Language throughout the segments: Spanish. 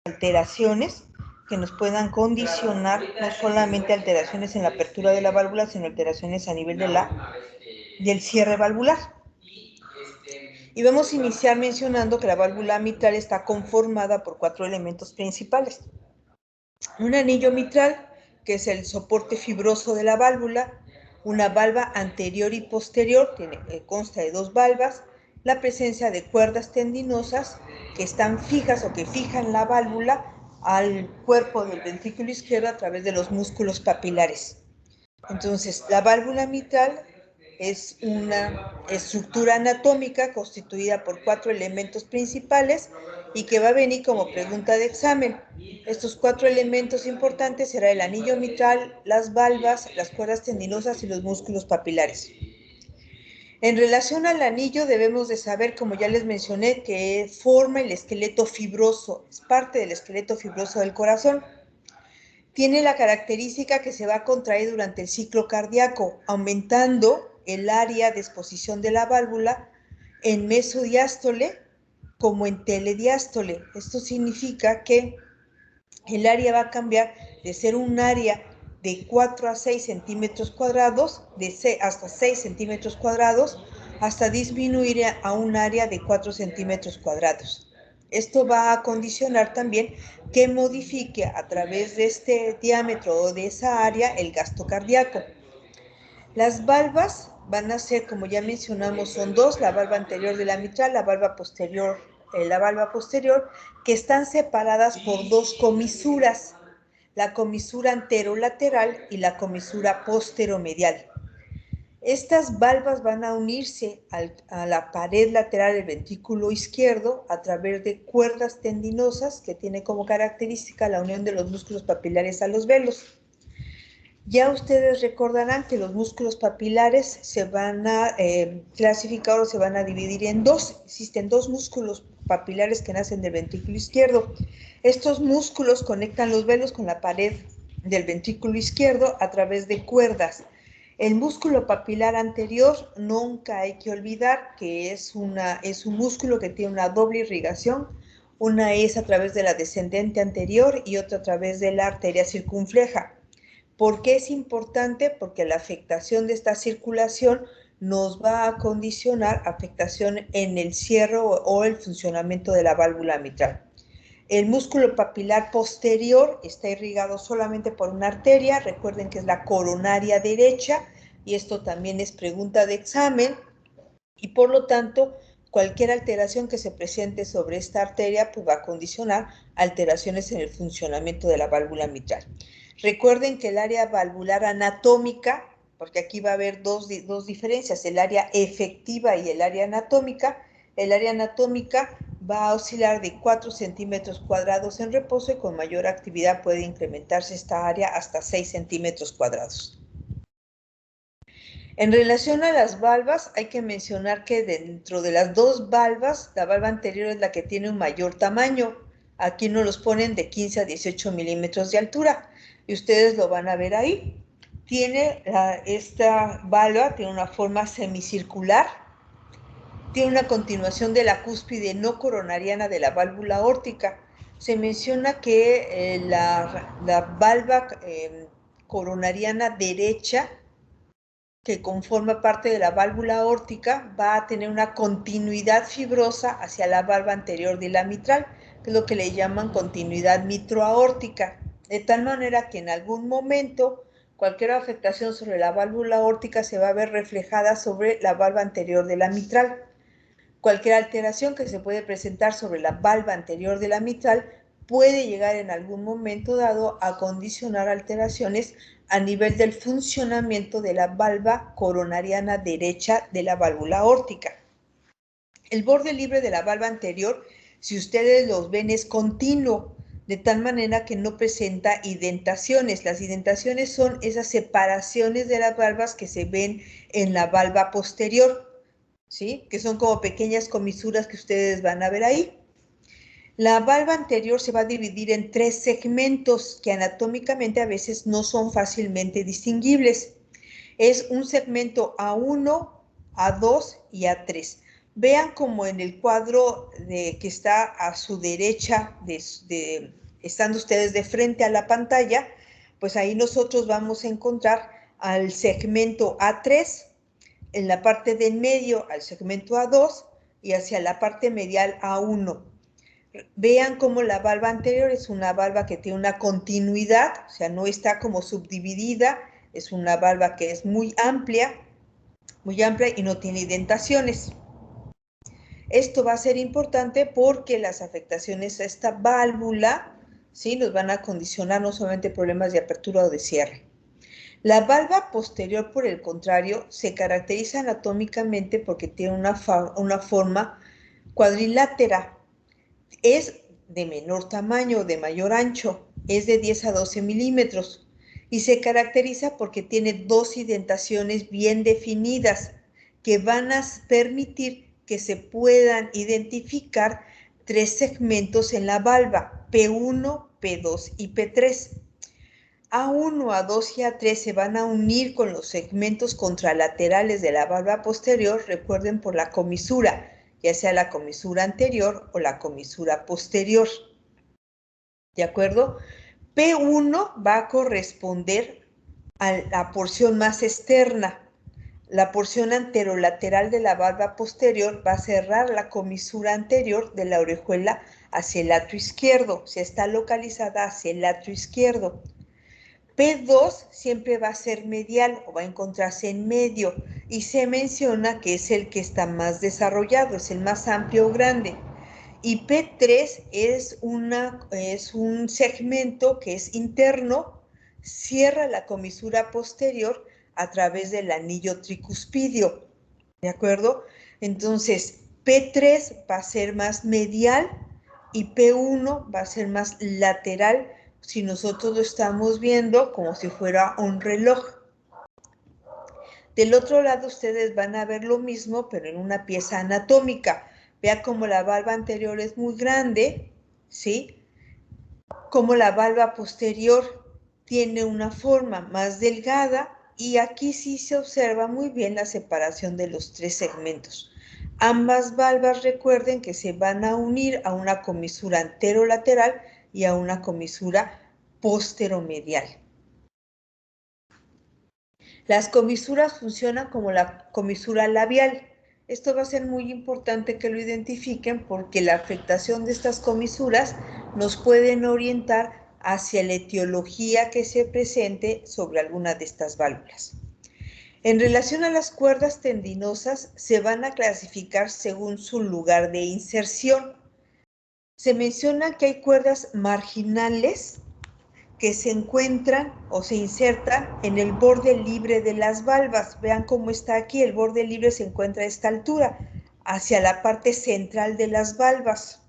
alteraciones que nos puedan condicionar, no solamente alteraciones en la apertura de la válvula, sino alteraciones a nivel del cierre valvular. Y vamos a iniciar mencionando que la válvula mitral está conformada por 4 elementos principales. Un anillo mitral, que es el soporte fibroso de la válvula, una valva anterior y posterior, consta de 2 valvas, la presencia de cuerdas tendinosas que están fijas o que fijan la válvula al cuerpo del ventrículo izquierdo a través de los músculos papilares. Entonces, la válvula mitral es una estructura anatómica constituida por 4 elementos principales y que va a venir como pregunta de examen. Estos 4 elementos importantes serán el anillo mitral, las valvas, las cuerdas tendinosas y los músculos papilares. En relación al anillo debemos de saber, como ya les mencioné, que forma el esqueleto fibroso, es parte del esqueleto fibroso del corazón. Tiene la característica que se va a contraer durante el ciclo cardíaco, aumentando el área de exposición de la válvula en mesodiástole como en telediástole. Esto significa que el área va a cambiar de ser un área de 4 a 6 centímetros cuadrados, hasta 6 centímetros cuadrados, hasta disminuir a un área de 4 centímetros cuadrados. Esto va a condicionar también que modifique a través de este diámetro o de esa área el gasto cardíaco. Las valvas van a ser, como ya mencionamos, son 2, la valva anterior de la mitral, la valva posterior, que están separadas por 2 comisuras, la comisura anterolateral y la comisura posteromedial. Estas valvas van a unirse a la pared lateral del ventrículo izquierdo a través de cuerdas tendinosas que tiene como característica la unión de los músculos papilares a los velos. Ya ustedes recordarán que los músculos papilares se van a clasificar o se van a dividir en 2. Existen 2 músculos papilares que nacen del ventrículo izquierdo. Estos músculos conectan los velos con la pared del ventrículo izquierdo a través de cuerdas. El músculo papilar anterior, nunca hay que olvidar que es un músculo que tiene una doble irrigación. Una es a través de la descendente anterior y otra a través de la arteria circunfleja. ¿Por qué es importante? Porque la afectación de esta circulación nos va a condicionar afectación en el cierre o el funcionamiento de la válvula mitral. El músculo papilar posterior está irrigado solamente por una arteria, recuerden que es la coronaria derecha, y esto también es pregunta de examen, y por lo tanto, cualquier alteración que se presente sobre esta arteria pues va a condicionar alteraciones en el funcionamiento de la válvula mitral. Recuerden que el área valvular anatómica, porque aquí va a haber dos diferencias, el área efectiva y el área anatómica. El área anatómica va a oscilar de 4 centímetros cuadrados en reposo y con mayor actividad puede incrementarse esta área hasta 6 centímetros cuadrados. En relación a las valvas, hay que mencionar que dentro de las 2 valvas, la valva anterior es la que tiene un mayor tamaño. Aquí nos los ponen de 15 a 18 milímetros de altura y ustedes lo van a ver ahí. Esta valva tiene una forma semicircular, tiene una continuación de la cúspide no coronariana de la válvula aórtica. Se menciona que la valva coronariana derecha, que conforma parte de la válvula aórtica, va a tener una continuidad fibrosa hacia la valva anterior de la mitral, que es lo que le llaman continuidad mitroaórtica, de tal manera que en algún momento cualquier afectación sobre la válvula aórtica se va a ver reflejada sobre la valva anterior de la mitral. Cualquier alteración que se puede presentar sobre la valva anterior de la mitral puede llegar en algún momento dado a condicionar alteraciones a nivel del funcionamiento de la valva coronariana derecha de la válvula aórtica. El borde libre de la valva anterior, si ustedes los ven, es continuo, de tal manera que no presenta indentaciones. Las indentaciones son esas separaciones de las valvas que se ven en la valva posterior, ¿sí? Que son como pequeñas comisuras que ustedes van a ver ahí. La valva anterior se va a dividir en 3 segmentos que anatómicamente a veces no son fácilmente distinguibles. Es un segmento A1, A2 y A3. Vean como en el cuadro que está a su derecha, estando ustedes de frente a la pantalla, pues ahí nosotros vamos a encontrar al segmento A3, en la parte de en medio al segmento A2 y hacia la parte medial A1. Vean cómo la valva anterior es una valva que tiene una continuidad, o sea, no está como subdividida, es una valva que es muy amplia y no tiene indentaciones. Esto va a ser importante porque las afectaciones a esta válvula, ¿sí?, nos van a condicionar no solamente problemas de apertura o de cierre. La valva posterior, por el contrario, se caracteriza anatómicamente porque tiene una forma cuadrilátera. Es de menor tamaño, de mayor ancho, es de 10 a 12 milímetros y se caracteriza porque tiene dos indentaciones bien definidas que van a permitir que se puedan identificar tres segmentos en la valva, P1, P2 y P3. A1, A2 y A3 se van a unir con los segmentos contralaterales de la valva posterior, recuerden, por la comisura, ya sea la comisura anterior o la comisura posterior. ¿De acuerdo? P1 va a corresponder a la porción más externa. La porción anterolateral de la valva posterior va a cerrar la comisura anterior de la orejuela hacia el atrio izquierdo, o sea, está localizada hacia el atrio izquierdo. P2 siempre va a ser medial o va a encontrarse en medio y se menciona que es el que está más desarrollado, es el más amplio o grande. Y P3 es un segmento que es interno, cierra la comisura posterior a través del anillo tricuspidio, ¿de acuerdo? Entonces, P3 va a ser más medial y P1 va a ser más lateral si nosotros lo estamos viendo como si fuera un reloj. Del otro lado ustedes van a ver lo mismo, pero en una pieza anatómica. Vea cómo la valva anterior es muy grande, ¿sí? Como la valva posterior tiene una forma más delgada y aquí sí se observa muy bien la separación de los tres segmentos. Ambas valvas, recuerden que se van a unir a una comisura anterolateral y a una comisura posteromedial. Las comisuras funcionan como la comisura labial. Esto va a ser muy importante que lo identifiquen porque la afectación de estas comisuras nos pueden orientar hacia la etiología que se presente sobre alguna de estas válvulas. En relación a las cuerdas tendinosas, se van a clasificar según su lugar de inserción. Se menciona que hay cuerdas marginales que se encuentran o se insertan en el borde libre de las valvas. Vean cómo está aquí, el borde libre se encuentra a esta altura, hacia la parte central de las valvas.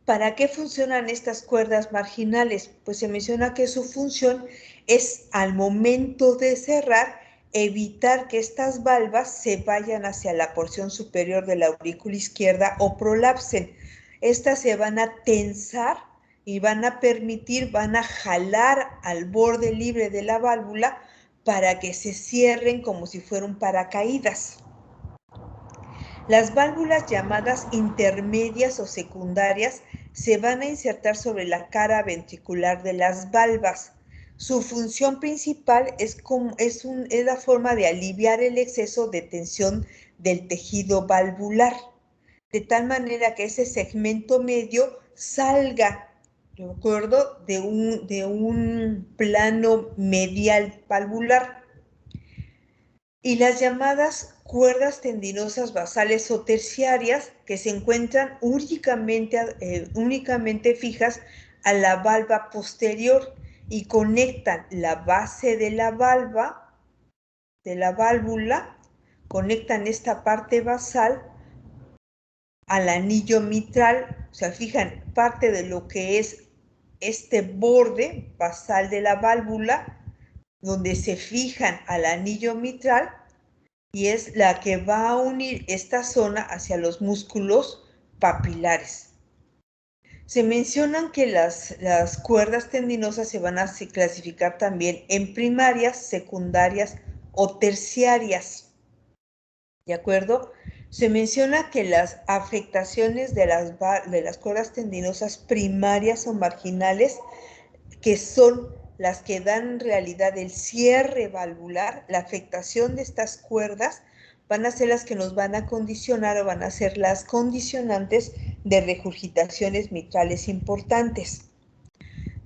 ¿Para qué funcionan estas cuerdas marginales? Pues se menciona que su función es, al momento de cerrar, evitar que estas valvas se vayan hacia la porción superior de la aurícula izquierda o prolapsen. Estas se van a tensar y van a jalar al borde libre de la válvula para que se cierren como si fueran paracaídas. Las válvulas llamadas intermedias o secundarias se van a insertar sobre la cara ventricular de las valvas. Su función principal es la forma de aliviar el exceso de tensión del tejido valvular, de tal manera que ese segmento medio salga, ¿de acuerdo?, de un plano medial valvular. Y las llamadas cuerdas tendinosas basales o terciarias, que se encuentran únicamente fijas a la valva posterior y conectan la base de la válvula, conectan esta parte basal al anillo mitral. O sea, fijan, parte de lo que es este borde basal de la válvula, donde se fijan al anillo mitral, y es la que va a unir esta zona hacia los músculos papilares. Se mencionan que las cuerdas tendinosas se van a clasificar también en primarias, secundarias o terciarias. ¿De acuerdo? Se menciona que las afectaciones de las cuerdas tendinosas primarias o marginales, que son las que dan en realidad el cierre valvular, la afectación de estas cuerdas van a ser las que nos van a condicionar o van a ser las condicionantes de regurgitaciones mitrales importantes.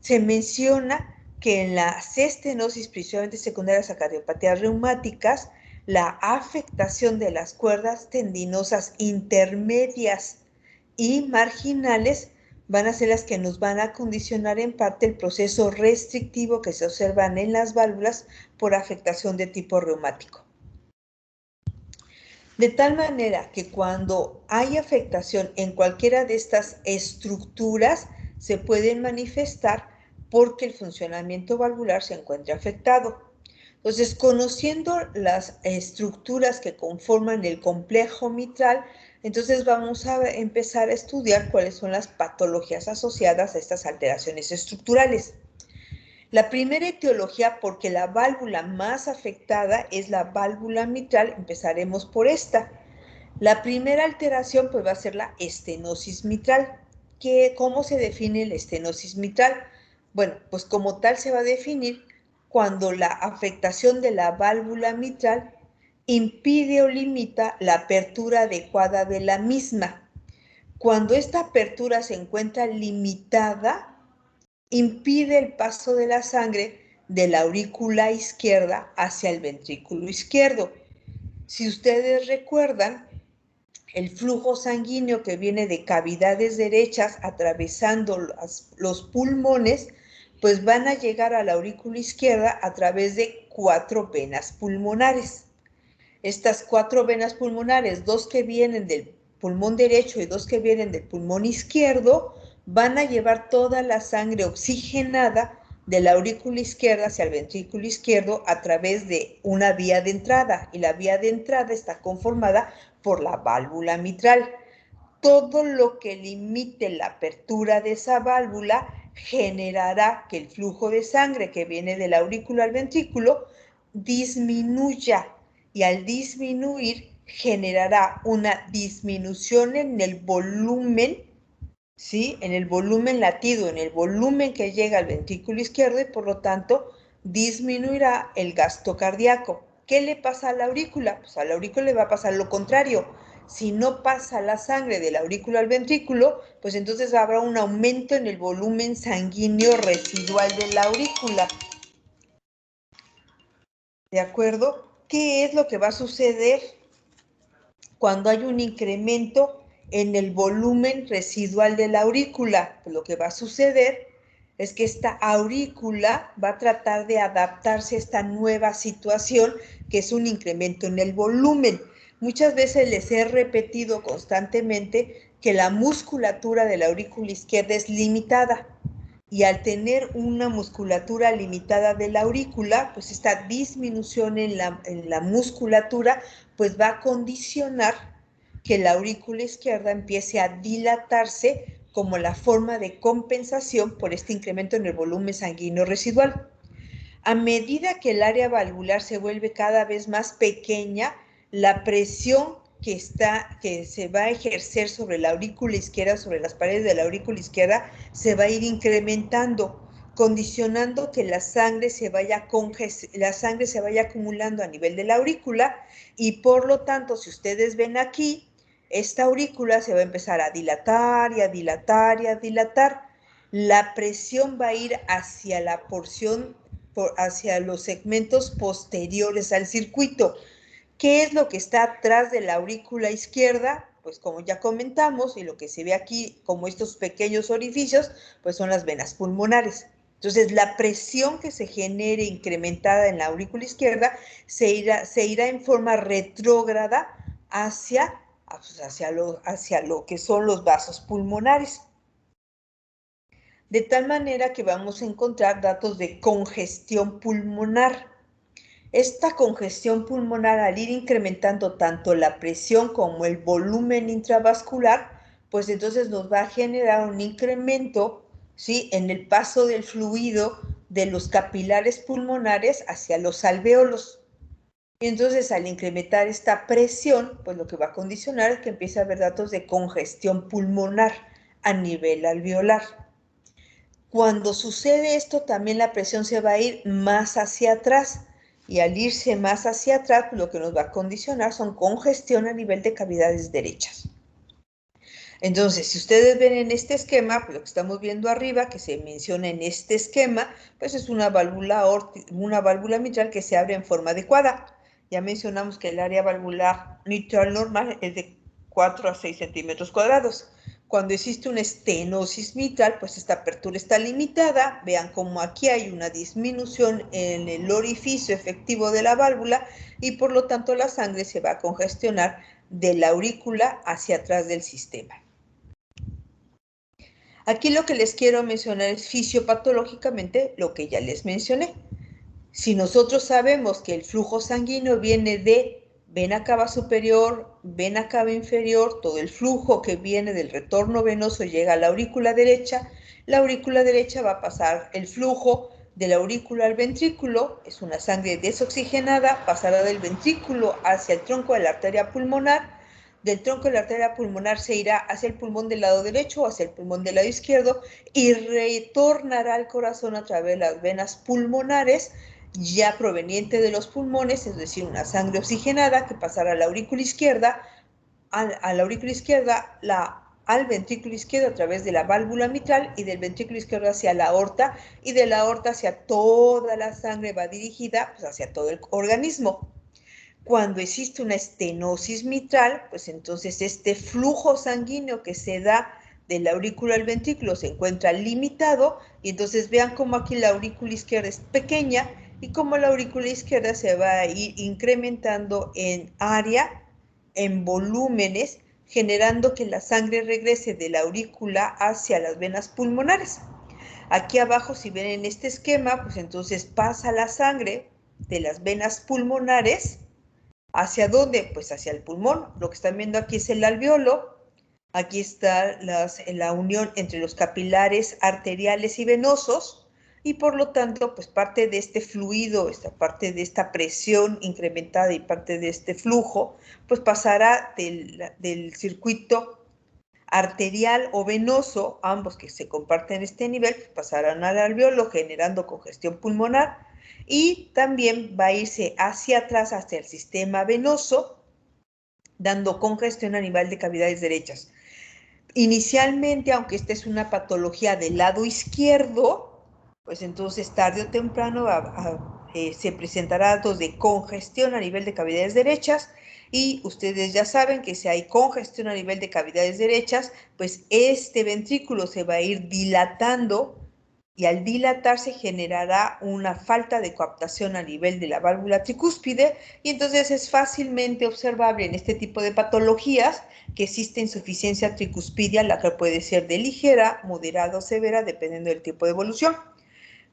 Se menciona que en las estenosis, principalmente secundarias a cardiopatías reumáticas, la afectación de las cuerdas tendinosas intermedias y marginales van a ser las que nos van a condicionar en parte el proceso restrictivo que se observan en las válvulas por afectación de tipo reumático. De tal manera que cuando hay afectación en cualquiera de estas estructuras, se pueden manifestar porque el funcionamiento valvular se encuentra afectado. Entonces, conociendo las estructuras que conforman el complejo mitral, entonces vamos a empezar a estudiar cuáles son las patologías asociadas a estas alteraciones estructurales. La primera etiología, porque la válvula más afectada es la válvula mitral, empezaremos por esta. La primera alteración pues va a ser la estenosis mitral. ¿Cómo se define la estenosis mitral? Bueno, pues como tal se va a definir cuando la afectación de la válvula mitral impide o limita la apertura adecuada de la misma. Cuando esta apertura se encuentra limitada, impide el paso de la sangre de la aurícula izquierda hacia el ventrículo izquierdo. Si ustedes recuerdan, el flujo sanguíneo que viene de cavidades derechas atravesando los pulmones, pues van a llegar a la aurícula izquierda a través de 4 venas pulmonares. Estas 4 venas pulmonares, 2 que vienen del pulmón derecho y 2 que vienen del pulmón izquierdo, van a llevar toda la sangre oxigenada de la aurícula izquierda hacia el ventrículo izquierdo a través de una vía de entrada, y la vía de entrada está conformada por la válvula mitral. Todo lo que limite la apertura de esa válvula generará que el flujo de sangre que viene de la aurícula al ventrículo disminuya, y al disminuir generará una disminución en el volumen, ¿sí? En el volumen latido, en el volumen que llega al ventrículo izquierdo, y por lo tanto disminuirá el gasto cardíaco. ¿Qué le pasa a la aurícula? Pues a la aurícula le va a pasar lo contrario. Si no pasa la sangre de la aurícula al ventrículo, pues entonces habrá un aumento en el volumen sanguíneo residual de la aurícula. ¿De acuerdo? ¿Qué es lo que va a suceder cuando hay un incremento en el volumen residual de la aurícula? Pues lo que va a suceder es que esta aurícula va a tratar de adaptarse a esta nueva situación, que es un incremento en el volumen. Muchas veces les he repetido constantemente que la musculatura de la aurícula izquierda es limitada, y al tener una musculatura limitada de la aurícula, pues esta disminución en la musculatura pues va a condicionar que la aurícula izquierda empiece a dilatarse como la forma de compensación por este incremento en el volumen sanguíneo residual. A medida que el área valvular se vuelve cada vez más pequeña, la presión que se va a ejercer sobre la aurícula izquierda, sobre las paredes de la aurícula izquierda, se va a ir incrementando, condicionando que la sangre se vaya acumulando a nivel de la aurícula, y por lo tanto, si ustedes ven aquí, esta aurícula se va a empezar a dilatar y a dilatar y a dilatar. La presión va a ir hacia la porción, hacia los segmentos posteriores al circuito. ¿Qué es lo que está atrás de la aurícula izquierda? Pues como ya comentamos, y lo que se ve aquí como estos pequeños orificios, pues son las venas pulmonares. Entonces, la presión que se genere incrementada en la aurícula izquierda se irá en forma retrógrada hacia lo que son los vasos pulmonares. De tal manera que vamos a encontrar datos de congestión pulmonar. Esta congestión pulmonar, al ir incrementando tanto la presión como el volumen intravascular, pues entonces nos va a generar un incremento, ¿sí?, en el paso del fluido de los capilares pulmonares hacia los alvéolos. Y entonces, al incrementar esta presión, pues lo que va a condicionar es que empiece a haber datos de congestión pulmonar a nivel alveolar. Cuando sucede esto, también la presión se va a ir más hacia atrás. Y al irse más hacia atrás, pues lo que nos va a condicionar son congestión a nivel de cavidades derechas. Entonces, si ustedes ven en este esquema, pues lo que estamos viendo arriba, que se menciona en este esquema, pues es una válvula mitral que se abre en forma adecuada. Ya mencionamos que el área valvular mitral normal es de 4 a 6 centímetros cuadrados. Cuando existe una estenosis mitral, pues esta apertura está limitada. Vean cómo aquí hay una disminución en el orificio efectivo de la válvula y por lo tanto la sangre se va a congestionar de la aurícula hacia atrás del sistema. Aquí lo que les quiero mencionar es fisiopatológicamente lo que ya les mencioné. Si nosotros sabemos que el flujo sanguíneo viene de vena cava superior, vena cava inferior, todo el flujo que viene del retorno venoso llega a la aurícula derecha va a pasar el flujo de la aurícula al ventrículo, es una sangre desoxigenada, pasará del ventrículo hacia el tronco de la arteria pulmonar, del tronco de la arteria pulmonar se irá hacia el pulmón del lado derecho o hacia el pulmón del lado izquierdo y retornará al corazón a través de las venas pulmonares ya proveniente de los pulmones, es decir, una sangre oxigenada que pasará a la aurícula izquierda, al ventrículo izquierdo a través de la válvula mitral y del ventrículo izquierdo hacia la aorta y de la aorta hacia toda la sangre va dirigida pues, hacia todo el organismo. Cuando existe una estenosis mitral, pues entonces este flujo sanguíneo que se da de la aurícula al ventrículo se encuentra limitado y entonces vean cómo aquí la aurícula izquierda es pequeña y cómo la aurícula izquierda se va a ir incrementando en área, en volúmenes, generando que la sangre regrese de la aurícula hacia las venas pulmonares. Aquí abajo, si ven en este esquema, pues entonces pasa la sangre de las venas pulmonares. ¿Hacia dónde? Pues hacia el pulmón. Lo que están viendo aquí es el alveolo. Aquí está la unión entre los capilares arteriales y venosos y por lo tanto, pues parte de este fluido, parte de esta presión incrementada y parte de este flujo, pues pasará del circuito arterial o venoso, ambos que se comparten este nivel, pues pasarán al alveolo generando congestión pulmonar y también va a irse hacia atrás, hacia el sistema venoso, dando congestión a nivel de cavidades derechas. Inicialmente, aunque esta es una patología del lado izquierdo, pues entonces tarde o temprano se presentará datos de congestión a nivel de cavidades derechas y ustedes ya saben que si hay congestión a nivel de cavidades derechas, pues este ventrículo se va a ir dilatando y al dilatarse generará una falta de coaptación a nivel de la válvula tricúspide y entonces es fácilmente observable en este tipo de patologías que existe insuficiencia tricuspidia, la que puede ser de ligera, moderada o severa, dependiendo del tipo de evolución.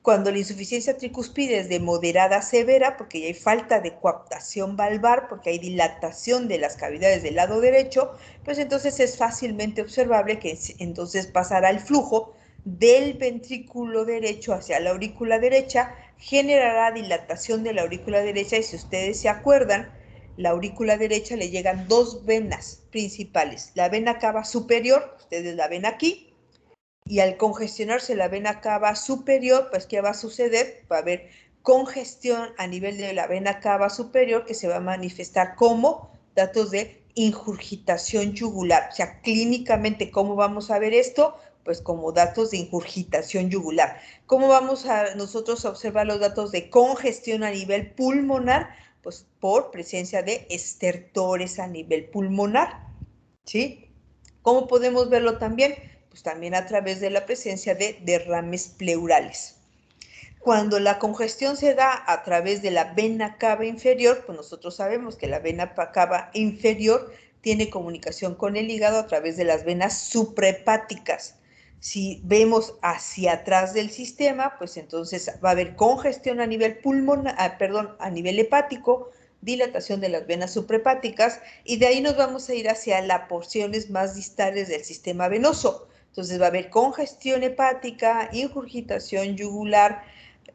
Cuando la insuficiencia tricuspide es de moderada a severa, porque ya hay falta de coaptación valvar, porque hay dilatación de las cavidades del lado derecho, pues entonces es fácilmente observable que entonces pasará el flujo del ventrículo derecho hacia la aurícula derecha, generará dilatación de la aurícula derecha y si ustedes se acuerdan, la aurícula derecha le llegan dos venas principales, la vena cava superior, ustedes la ven aquí, y al congestionarse la vena cava superior, pues ¿qué va a suceder? Va a haber congestión a nivel de la vena cava superior que se va a manifestar como datos de ingurgitación yugular. O sea, clínicamente, ¿cómo vamos a ver esto? Pues como datos de ingurgitación yugular. ¿Cómo vamos a nosotros a observar los datos de congestión a nivel pulmonar? Pues por presencia de estertores a nivel pulmonar, ¿sí? ¿Cómo podemos verlo también? Pues también a través de la presencia de derrames pleurales. Cuando la congestión se da a través de la vena cava inferior, pues nosotros sabemos que la vena cava inferior tiene comunicación con el hígado a través de las venas suprahepáticas. Si vemos hacia atrás del sistema, pues entonces va a haber congestión a nivel a nivel hepático, dilatación de las venas suprahepáticas y de ahí nos vamos a ir hacia las porciones más distales del sistema venoso. Entonces va a haber congestión hepática, ingurgitación yugular.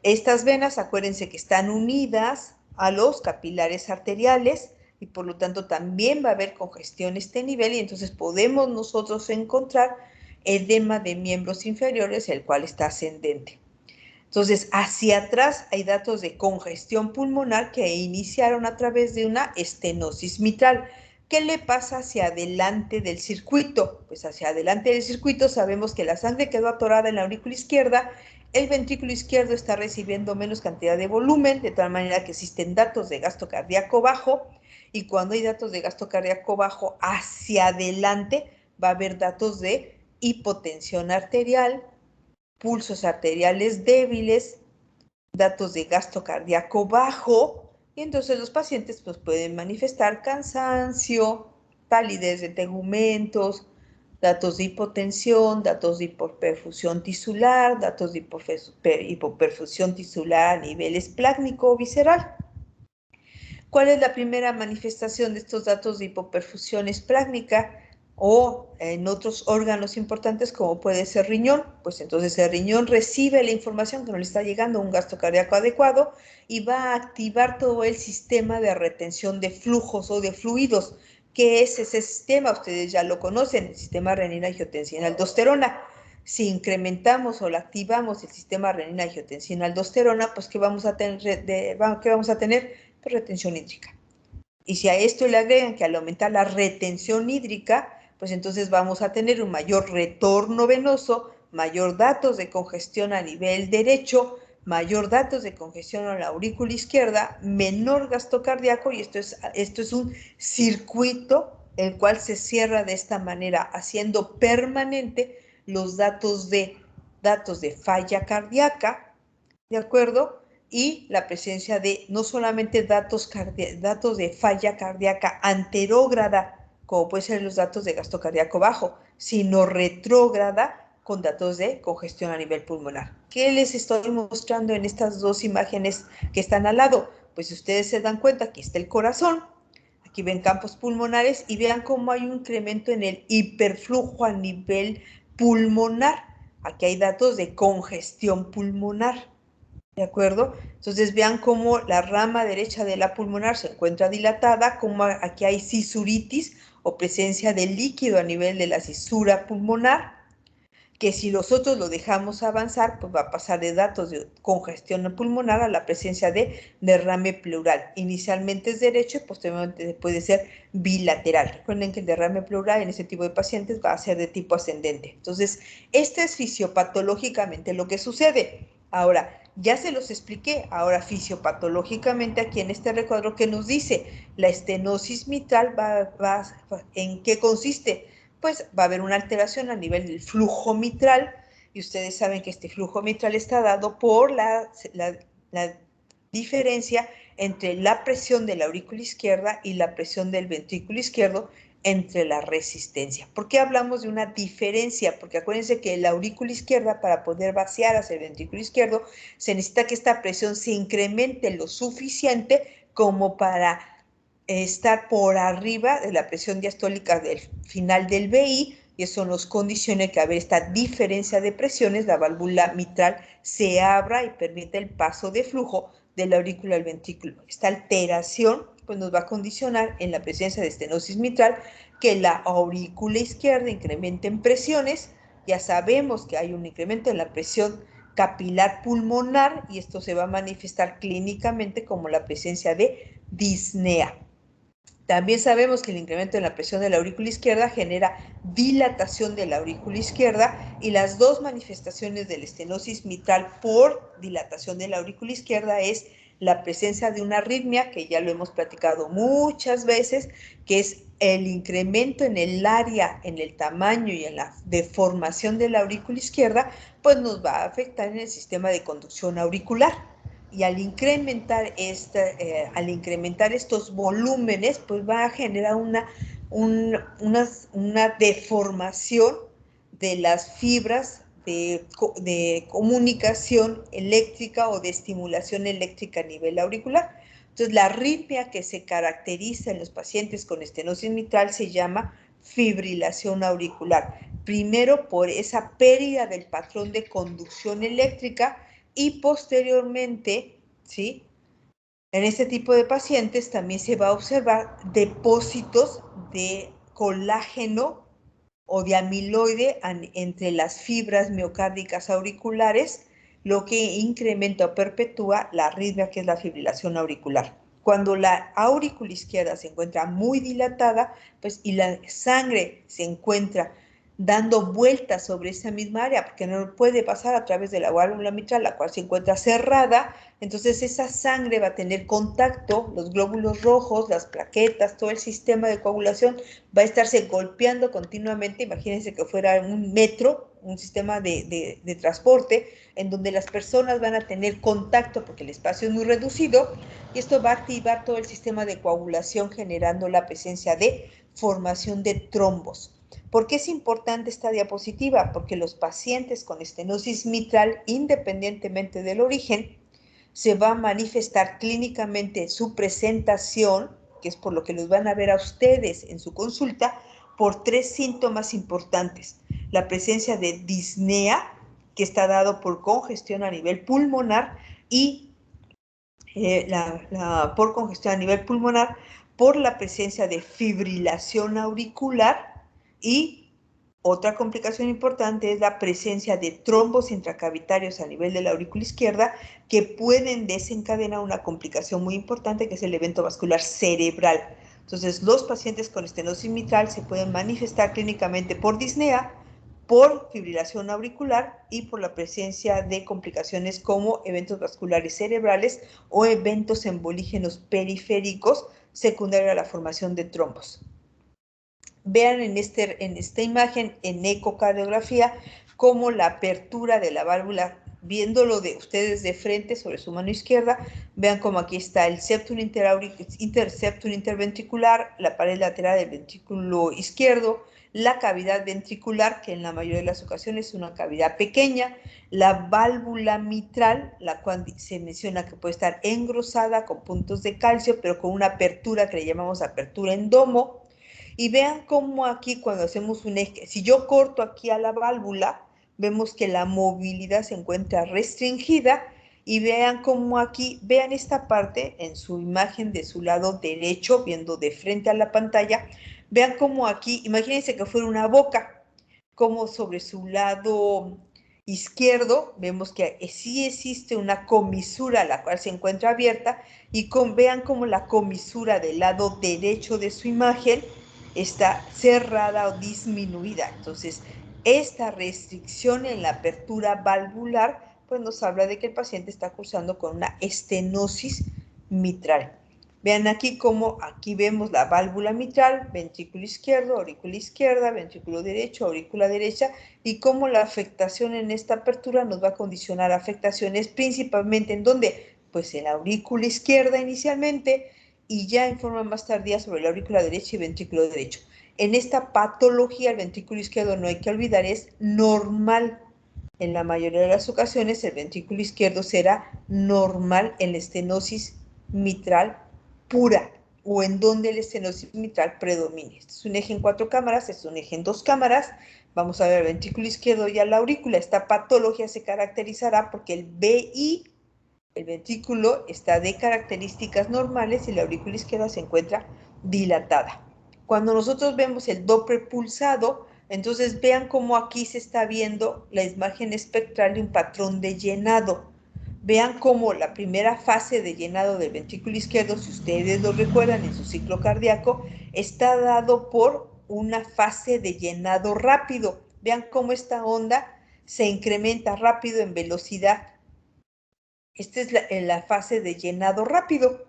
Estas venas, acuérdense que están unidas a los capilares arteriales y por lo tanto también va a haber congestión a este nivel y entonces podemos nosotros encontrar edema de miembros inferiores, el cual está ascendente. Entonces, hacia atrás hay datos de congestión pulmonar que iniciaron a través de una estenosis mitral. ¿Qué le pasa hacia adelante del circuito? Pues hacia adelante del circuito sabemos que la sangre quedó atorada en la aurícula izquierda, el ventrículo izquierdo está recibiendo menos cantidad de volumen, de tal manera que existen datos de gasto cardíaco bajo, y cuando hay datos de gasto cardíaco bajo, hacia adelante va a haber datos de hipotensión arterial, pulsos arteriales débiles, datos de gasto cardíaco bajo, y entonces los pacientes pues, pueden manifestar cansancio, palidez de tegumentos, datos de hipotensión, datos de hipoperfusión tisular, datos de hipoperfusión tisular a nivel esplácnico o visceral. ¿Cuál es la primera manifestación de estos datos de hipoperfusión esplácnica o en otros órganos importantes como puede ser riñón? Pues entonces el riñón recibe la información que no le está llegando un gasto cardíaco adecuado y va a activar todo el sistema de retención de flujos o de fluidos. ¿Qué es ese sistema? Ustedes ya lo conocen, el sistema renina-angiotensina-aldosterona. Si incrementamos o activamos el sistema renina-angiotensina-aldosterona, pues ¿qué vamos a tener? ¿Qué vamos a tener? Retención hídrica. Y si a esto le agregan que al aumentar la retención hídrica, pues entonces vamos a tener un mayor retorno venoso, mayor datos de congestión a nivel derecho, mayor datos de congestión a la aurícula izquierda, menor gasto cardíaco, y esto es un circuito el cual se cierra de esta manera, haciendo permanente los datos de falla cardíaca, ¿de acuerdo? Y la presencia de no solamente datos de falla cardíaca anterógrada, como pueden ser los datos de gasto cardíaco bajo, sino retrógrada con datos de congestión a nivel pulmonar. ¿Qué les estoy mostrando en estas dos imágenes que están al lado? Pues si ustedes se dan cuenta, aquí está el corazón, aquí ven campos pulmonares y vean cómo hay un incremento en el hiperflujo a nivel pulmonar. Aquí hay datos de congestión pulmonar. ¿De acuerdo? Entonces vean cómo la rama derecha de la pulmonar se encuentra dilatada, cómo aquí hay cisuritis o presencia de líquido a nivel de la cisura pulmonar, que si nosotros lo dejamos avanzar, pues va a pasar de datos de congestión pulmonar a la presencia de derrame pleural. Inicialmente es derecho y posteriormente puede ser bilateral. Recuerden que el derrame pleural en este tipo de pacientes va a ser de tipo ascendente. Entonces, este es fisiopatológicamente lo que sucede. Ahora, ya se los expliqué, ahora fisiopatológicamente aquí en este recuadro que nos dice, la estenosis mitral ¿en qué consiste? Pues va a haber una alteración a nivel del flujo mitral, y ustedes saben que este flujo mitral está dado por la diferencia entre la presión de la aurícula izquierda y la presión del ventrículo izquierdo entre la resistencia. ¿Por qué hablamos de una diferencia? Porque acuérdense que la aurícula izquierda, para poder vaciar hacia el ventrículo izquierdo, se necesita que esta presión se incremente lo suficiente como para estar por arriba de la presión diastólica del final del VI, y eso nos condiciona que a ver esta diferencia de presiones, la válvula mitral se abra y permite el paso de flujo de la aurícula al ventrículo. Esta alteración pues nos va a condicionar en la presencia de estenosis mitral que la aurícula izquierda incremente en presiones. Ya sabemos que hay un incremento en la presión capilar pulmonar y esto se va a manifestar clínicamente como la presencia de disnea. También sabemos que el incremento en la presión de la aurícula izquierda genera dilatación de la aurícula izquierda, y las dos manifestaciones de la estenosis mitral por dilatación de la aurícula izquierda es la presencia de una arritmia, que ya lo hemos platicado muchas veces, que es el incremento en el área, en el tamaño y en la deformación de la aurícula izquierda, pues nos va a afectar en el sistema de conducción auricular. Y al incrementar estos volúmenes, pues va a generar una deformación de las fibras de comunicación eléctrica o de estimulación eléctrica a nivel auricular. Entonces, la arritmia que se caracteriza en los pacientes con estenosis mitral se llama fibrilación auricular. Primero, por esa pérdida del patrón de conducción eléctrica, y posteriormente, ¿sí?, En este tipo de pacientes también se va a observar depósitos de colágeno o de amiloide entre las fibras miocárdicas auriculares, lo que incrementa o perpetúa la arritmia, que es la fibrilación auricular. Cuando la aurícula izquierda se encuentra muy dilatada, pues, y la sangre se encuentra dando vueltas sobre esa misma área, porque no puede pasar a través de la válvula mitral, la cual se encuentra cerrada, entonces esa sangre va a tener contacto, los glóbulos rojos, las plaquetas, todo el sistema de coagulación va a estarse golpeando continuamente. Imagínense que fuera un metro, un sistema de transporte, en donde las personas van a tener contacto porque el espacio es muy reducido, y esto va a activar todo el sistema de coagulación, generando la presencia de formación de trombos. ¿Por qué es importante esta diapositiva? Porque los pacientes con estenosis mitral, independientemente del origen, se va a manifestar clínicamente su presentación, que es por lo que los van a ver a ustedes en su consulta, por 3 síntomas importantes. La presencia de disnea, que está dado por congestión a nivel pulmonar, y por congestión a nivel pulmonar, por la presencia de fibrilación auricular, y otra complicación importante es la presencia de trombos intracavitarios a nivel de la aurícula izquierda, que pueden desencadenar una complicación muy importante, que es el evento vascular cerebral. Entonces, los pacientes con estenosis mitral se pueden manifestar clínicamente por disnea, por fibrilación auricular y por la presencia de complicaciones como eventos vasculares cerebrales o eventos embolígenos periféricos secundarios a la formación de trombos. Vean en esta imagen, en ecocardiografía, cómo la apertura de la válvula, viéndolo de ustedes de frente sobre su mano izquierda, vean cómo aquí está el septum interventricular, la pared lateral del ventrículo izquierdo, la cavidad ventricular, que en la mayoría de las ocasiones es una cavidad pequeña, la válvula mitral, la cual se menciona que puede estar engrosada con puntos de calcio, pero con una apertura que le llamamos apertura en domo. Y vean cómo aquí, cuando hacemos un eje, si yo corto aquí a la válvula, vemos que la movilidad se encuentra restringida. Y vean cómo aquí, vean esta parte en su imagen de su lado derecho, viendo de frente a la pantalla. Vean cómo aquí, imagínense que fuera una boca, como sobre su lado izquierdo vemos que sí existe una comisura, la cual se encuentra abierta, y vean cómo la comisura del lado derecho de su imagen está cerrada o disminuida. Entonces, esta restricción en la apertura valvular, pues nos habla de que el paciente está cursando con una estenosis mitral. Vean aquí cómo aquí vemos la válvula mitral, ventrículo izquierdo, aurícula izquierda, ventrículo derecho, aurícula derecha, y cómo la afectación en esta apertura nos va a condicionar afectaciones principalmente en donde, pues en la aurícula izquierda inicialmente, y ya en forma más tardía sobre la aurícula derecha y ventrículo derecho. En esta patología, el ventrículo izquierdo, no hay que olvidar, es normal. En la mayoría de las ocasiones, el ventrículo izquierdo será normal en la estenosis mitral pura, o en donde el estenosis mitral predomine. Este es un eje en 4 cámaras, este es un eje en 2 cámaras. Vamos a ver el ventrículo izquierdo y a la aurícula. Esta patología se caracterizará porque el VI, el ventrículo, está de características normales y la aurícula izquierda se encuentra dilatada. Cuando nosotros vemos el Doppler pulsado, entonces vean cómo aquí se está viendo la imagen espectral de un patrón de llenado. Vean cómo la primera fase de llenado del ventrículo izquierdo, si ustedes lo recuerdan en su ciclo cardíaco, está dado por una fase de llenado rápido. Vean cómo esta onda se incrementa rápido en velocidad. Esta es la fase de llenado rápido.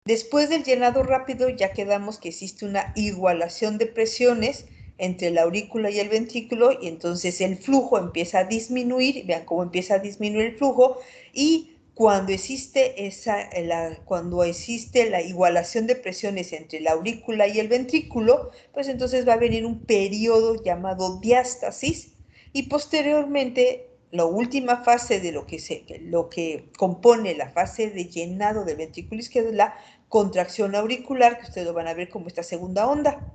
Después del llenado rápido ya quedamos que existe una igualación de presiones entre la aurícula y el ventrículo, y entonces el flujo empieza a disminuir. Vean cómo empieza a disminuir el flujo, y cuando existe la igualación de presiones entre la aurícula y el ventrículo, pues entonces va a venir un periodo llamado diástasis, y posteriormente la última fase de lo que compone la fase de llenado del ventrículo izquierdo es la contracción auricular, que ustedes lo van a ver como esta segunda onda.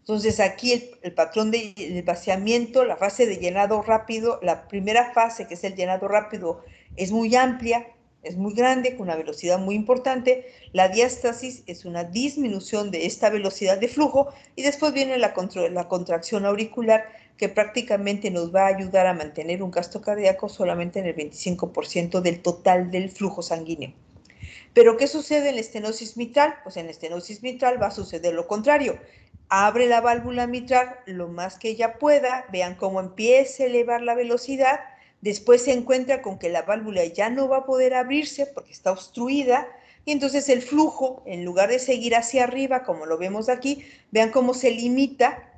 Entonces aquí el patrón de vaciamiento, la fase de llenado rápido, la primera fase, que es el llenado rápido, es muy amplia, es muy grande, con una velocidad muy importante. La diástasis es una disminución de esta velocidad de flujo y después viene la contracción auricular, que prácticamente nos va a ayudar a mantener un gasto cardíaco solamente en el 25% del total del flujo sanguíneo. ¿Pero qué sucede en la estenosis mitral? Pues en la estenosis mitral va a suceder lo contrario. Abre la válvula mitral lo más que ella pueda, vean cómo empieza a elevar la velocidad, después se encuentra con que la válvula ya no va a poder abrirse porque está obstruida, y entonces el flujo, en lugar de seguir hacia arriba, como lo vemos aquí, vean cómo se limita,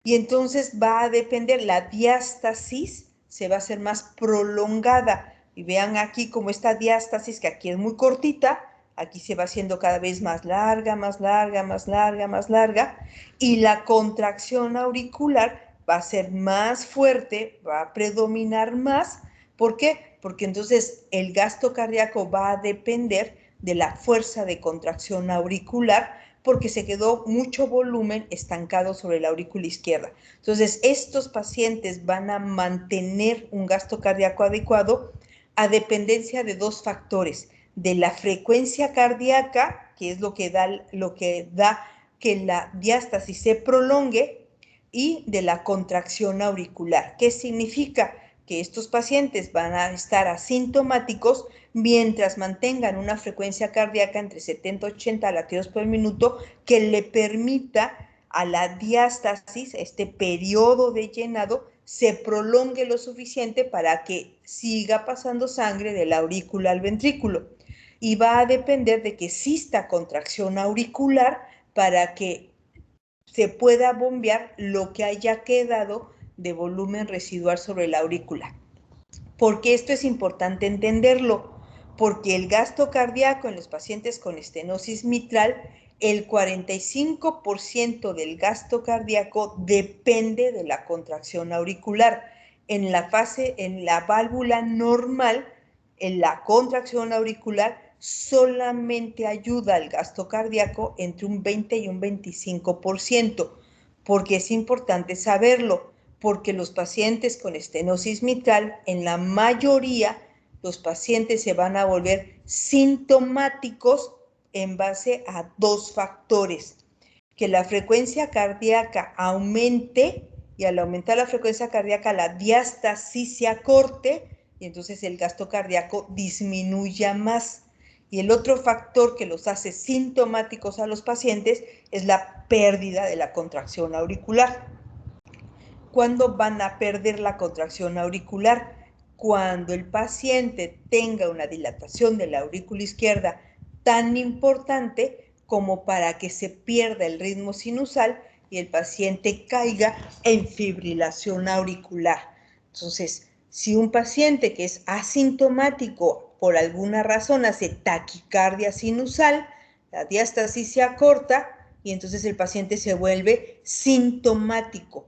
y entonces va a depender, la diástasis se va a hacer más prolongada. Y vean aquí como esta diástasis, que aquí es muy cortita, aquí se va haciendo cada vez más larga, más larga, más larga, más larga, y la contracción auricular va a ser más fuerte, va a predominar más. ¿Por qué? Porque entonces el gasto cardíaco va a depender de la fuerza de contracción auricular, porque se quedó mucho volumen estancado sobre la aurícula izquierda. Entonces, estos pacientes van a mantener un gasto cardíaco adecuado a dependencia de dos factores: de la frecuencia cardíaca, que es lo que da que la diástasis se prolongue, y de la contracción auricular. ¿Qué significa? Que estos pacientes van a estar asintomáticos mientras mantengan una frecuencia cardíaca entre 70 y 80 latidos por minuto, que le permita a la diástasis, este periodo de llenado, se prolongue lo suficiente para que siga pasando sangre de la aurícula al ventrículo. Y va a depender de que exista contracción auricular para que se pueda bombear lo que haya quedado de volumen residual sobre la aurícula. ¿Por qué esto es importante entenderlo? Porque el gasto cardíaco en los pacientes con estenosis mitral, el 45% del gasto cardíaco depende de la contracción auricular. En la válvula normal, en la contracción auricular solamente ayuda al gasto cardíaco entre un 20 y un 25%. Porque es importante saberlo, porque los pacientes con estenosis mitral, en la mayoría, los pacientes se van a volver sintomáticos en base a dos factores: que la frecuencia cardíaca aumente, y al aumentar la frecuencia cardíaca la diástasis se acorte, y entonces el gasto cardíaco disminuya más. Y el otro factor que los hace sintomáticos a los pacientes es la pérdida de la contracción auricular. ¿Cuándo van a perder la contracción auricular? Cuando el paciente tenga una dilatación de la aurícula izquierda tan importante como para que se pierda el ritmo sinusal y el paciente caiga en fibrilación auricular. Entonces, si un paciente que es asintomático por alguna razón hace taquicardia sinusal, la diástasis se acorta y entonces el paciente se vuelve sintomático.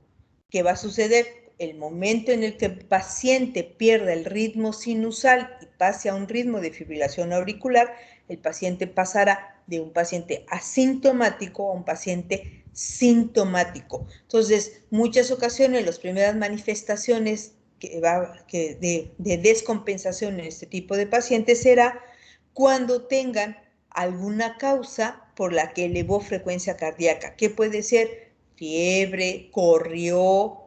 ¿Qué va a suceder? El momento en el que el paciente pierda el ritmo sinusal y pase a un ritmo de fibrilación auricular, el paciente pasará de un paciente asintomático a un paciente sintomático. Entonces, muchas ocasiones las primeras manifestaciones de descompensación en este tipo de pacientes será cuando tengan alguna causa por la que elevó frecuencia cardíaca. ¿Qué puede ser? Fiebre, corrió,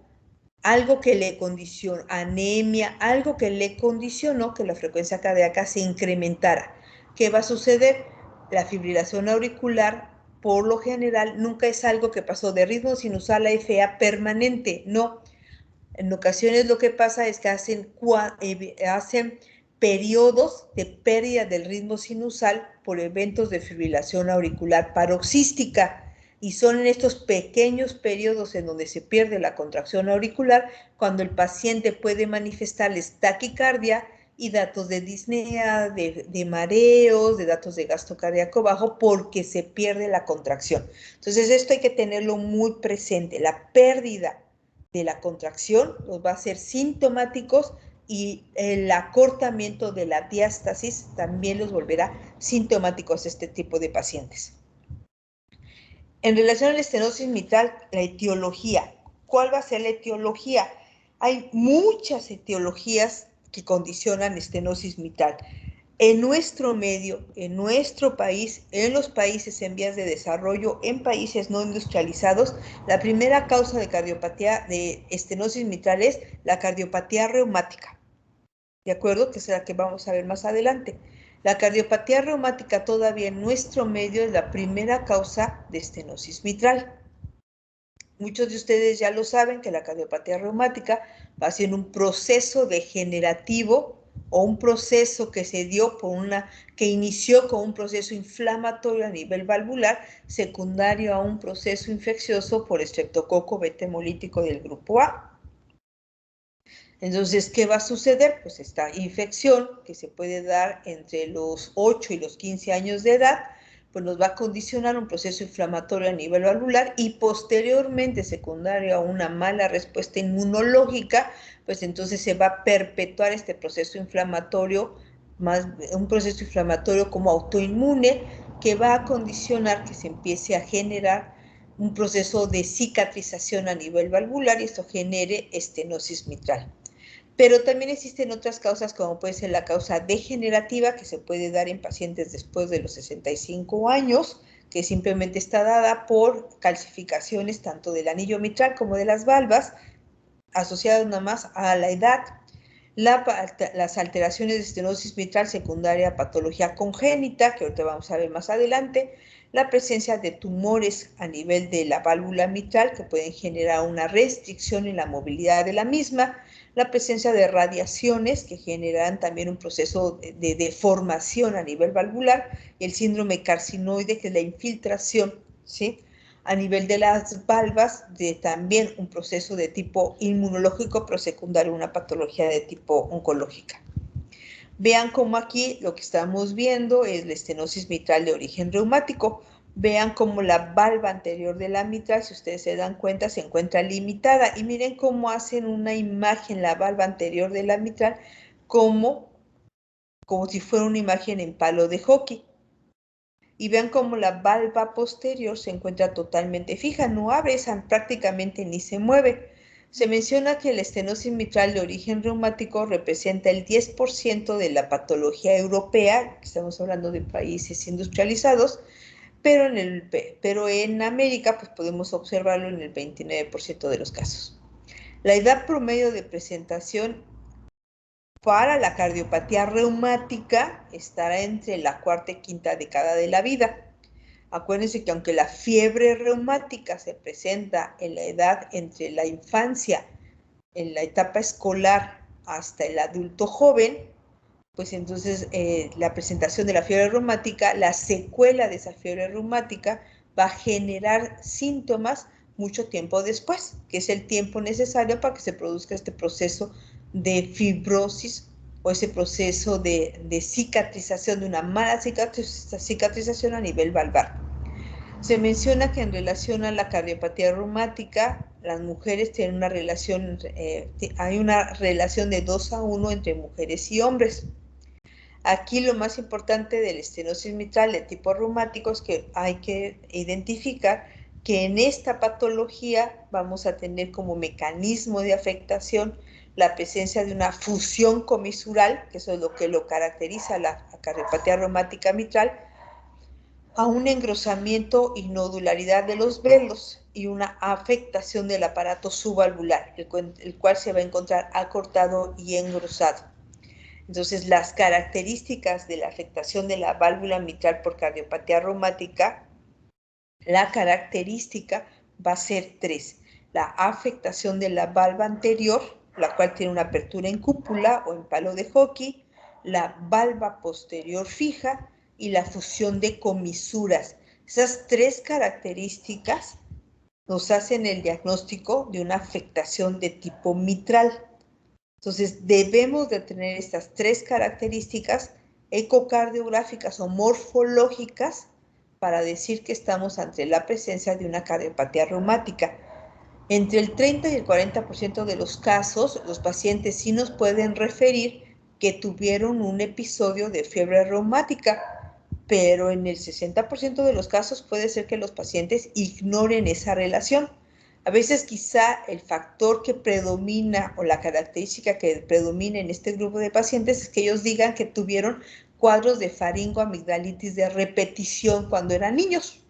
algo que le condicionó, anemia, algo que le condicionó que la frecuencia cardíaca se incrementara. ¿Qué va a suceder? La fibrilación auricular, por lo general, nunca es algo que pasó de ritmo sinusal a FA permanente, no. En ocasiones lo que pasa es que hacen periodos de pérdida del ritmo sinusal por eventos de fibrilación auricular paroxística, y son en estos pequeños periodos en donde se pierde la contracción auricular cuando el paciente puede manifestarles taquicardia y datos de disnea, de mareos, de datos de gasto cardíaco bajo, porque se pierde la contracción. Entonces, esto hay que tenerlo muy presente. La pérdida de la contracción los va a hacer sintomáticos, y el acortamiento de la diástasis también los volverá sintomáticos a este tipo de pacientes. En relación a la estenosis mitral, la etiología. ¿Cuál va a ser la etiología? Hay muchas etiologías que condicionan estenosis mitral. En nuestro medio, en nuestro país, en los países en vías de desarrollo, en países no industrializados, la primera causa de cardiopatía de estenosis mitral es la cardiopatía reumática. ¿De acuerdo? Que es la que vamos a ver más adelante. La cardiopatía reumática todavía en nuestro medio es la primera causa de estenosis mitral. Muchos de ustedes ya lo saben que la cardiopatía reumática va siendo un proceso degenerativo o un proceso que se dio que inició con un proceso inflamatorio a nivel valvular, secundario a un proceso infeccioso por estreptococo beta hemolítico del grupo A. Entonces, ¿qué va a suceder? Pues esta infección que se puede dar entre los 8 y los 15 años de edad, pues nos va a condicionar un proceso inflamatorio a nivel valvular y posteriormente, secundario a una mala respuesta inmunológica, pues entonces se va a perpetuar este proceso inflamatorio, un proceso inflamatorio como autoinmune, que va a condicionar que se empiece a generar un proceso de cicatrización a nivel valvular y esto genere estenosis mitral. Pero también existen otras causas, como puede ser la causa degenerativa, que se puede dar en pacientes después de los 65 años, que simplemente está dada por calcificaciones tanto del anillo mitral como de las valvas, asociadas nada más a la edad. Las alteraciones de estenosis mitral secundaria a patología congénita, que ahorita vamos a ver más adelante, la presencia de tumores a nivel de la válvula mitral que pueden generar una restricción en la movilidad de la misma, la presencia de radiaciones que generan también un proceso de deformación a nivel valvular, y el síndrome carcinoide, que es la infiltración, ¿sí?, a nivel de las valvas, de también un proceso de tipo inmunológico, pero secundario una patología de tipo oncológica. Vean cómo aquí lo que estamos viendo es la estenosis mitral de origen reumático. Vean cómo la valva anterior de la mitral, si ustedes se dan cuenta, se encuentra limitada. Y miren cómo hacen una imagen la valva anterior de la mitral como si fuera una imagen en palo de hockey. Y vean cómo la valva posterior se encuentra totalmente fija, no abre, prácticamente ni se mueve. Se menciona que la estenosis mitral de origen reumático representa el 10% de la patología europea, estamos hablando de países industrializados, pero en América pues podemos observarlo en el 29% de los casos. La edad promedio de presentación para la cardiopatía reumática estará entre la cuarta y quinta década de la vida. Acuérdense que aunque la fiebre reumática se presenta en la edad entre la infancia, en la etapa escolar hasta el adulto joven, pues entonces la presentación de la fiebre reumática, la secuela de esa fiebre reumática va a generar síntomas mucho tiempo después, que es el tiempo necesario para que se produzca este proceso de fibrosis o ese proceso de cicatrización, de una mala cicatrización a nivel valvar. Se menciona que en relación a la cardiopatía reumática, las mujeres tienen una relación, hay una relación de 2:1 entre mujeres y hombres. Aquí lo más importante de la estenosis mitral de tipo reumático es que hay que identificar que en esta patología vamos a tener como mecanismo de afectación la presencia de una fusión comisural, que eso es lo que lo caracteriza la cardiopatía reumática mitral, a un engrosamiento y nodularidad de los velos y una afectación del aparato subvalvular, el cual se va a encontrar acortado y engrosado. Entonces, las características de la afectación de la válvula mitral por cardiopatía reumática, la característica va a ser 3. La afectación de la valva anterior, la cual tiene una apertura en cúpula o en palo de hockey, la valva posterior fija y la fusión de comisuras. Esas 3 características nos hacen el diagnóstico de una afectación de tipo mitral. Entonces, debemos de tener estas 3 características ecocardiográficas o morfológicas para decir que estamos ante la presencia de una cardiopatía reumática. Entre el 30 y el 40% de los casos, los pacientes sí nos pueden referir que tuvieron un episodio de fiebre reumática, pero en el 60% de los casos puede ser que los pacientes ignoren esa relación. A veces quizá el factor que predomina o la característica que predomina en este grupo de pacientes es que ellos digan que tuvieron cuadros de faringoamigdalitis de repetición cuando eran niños.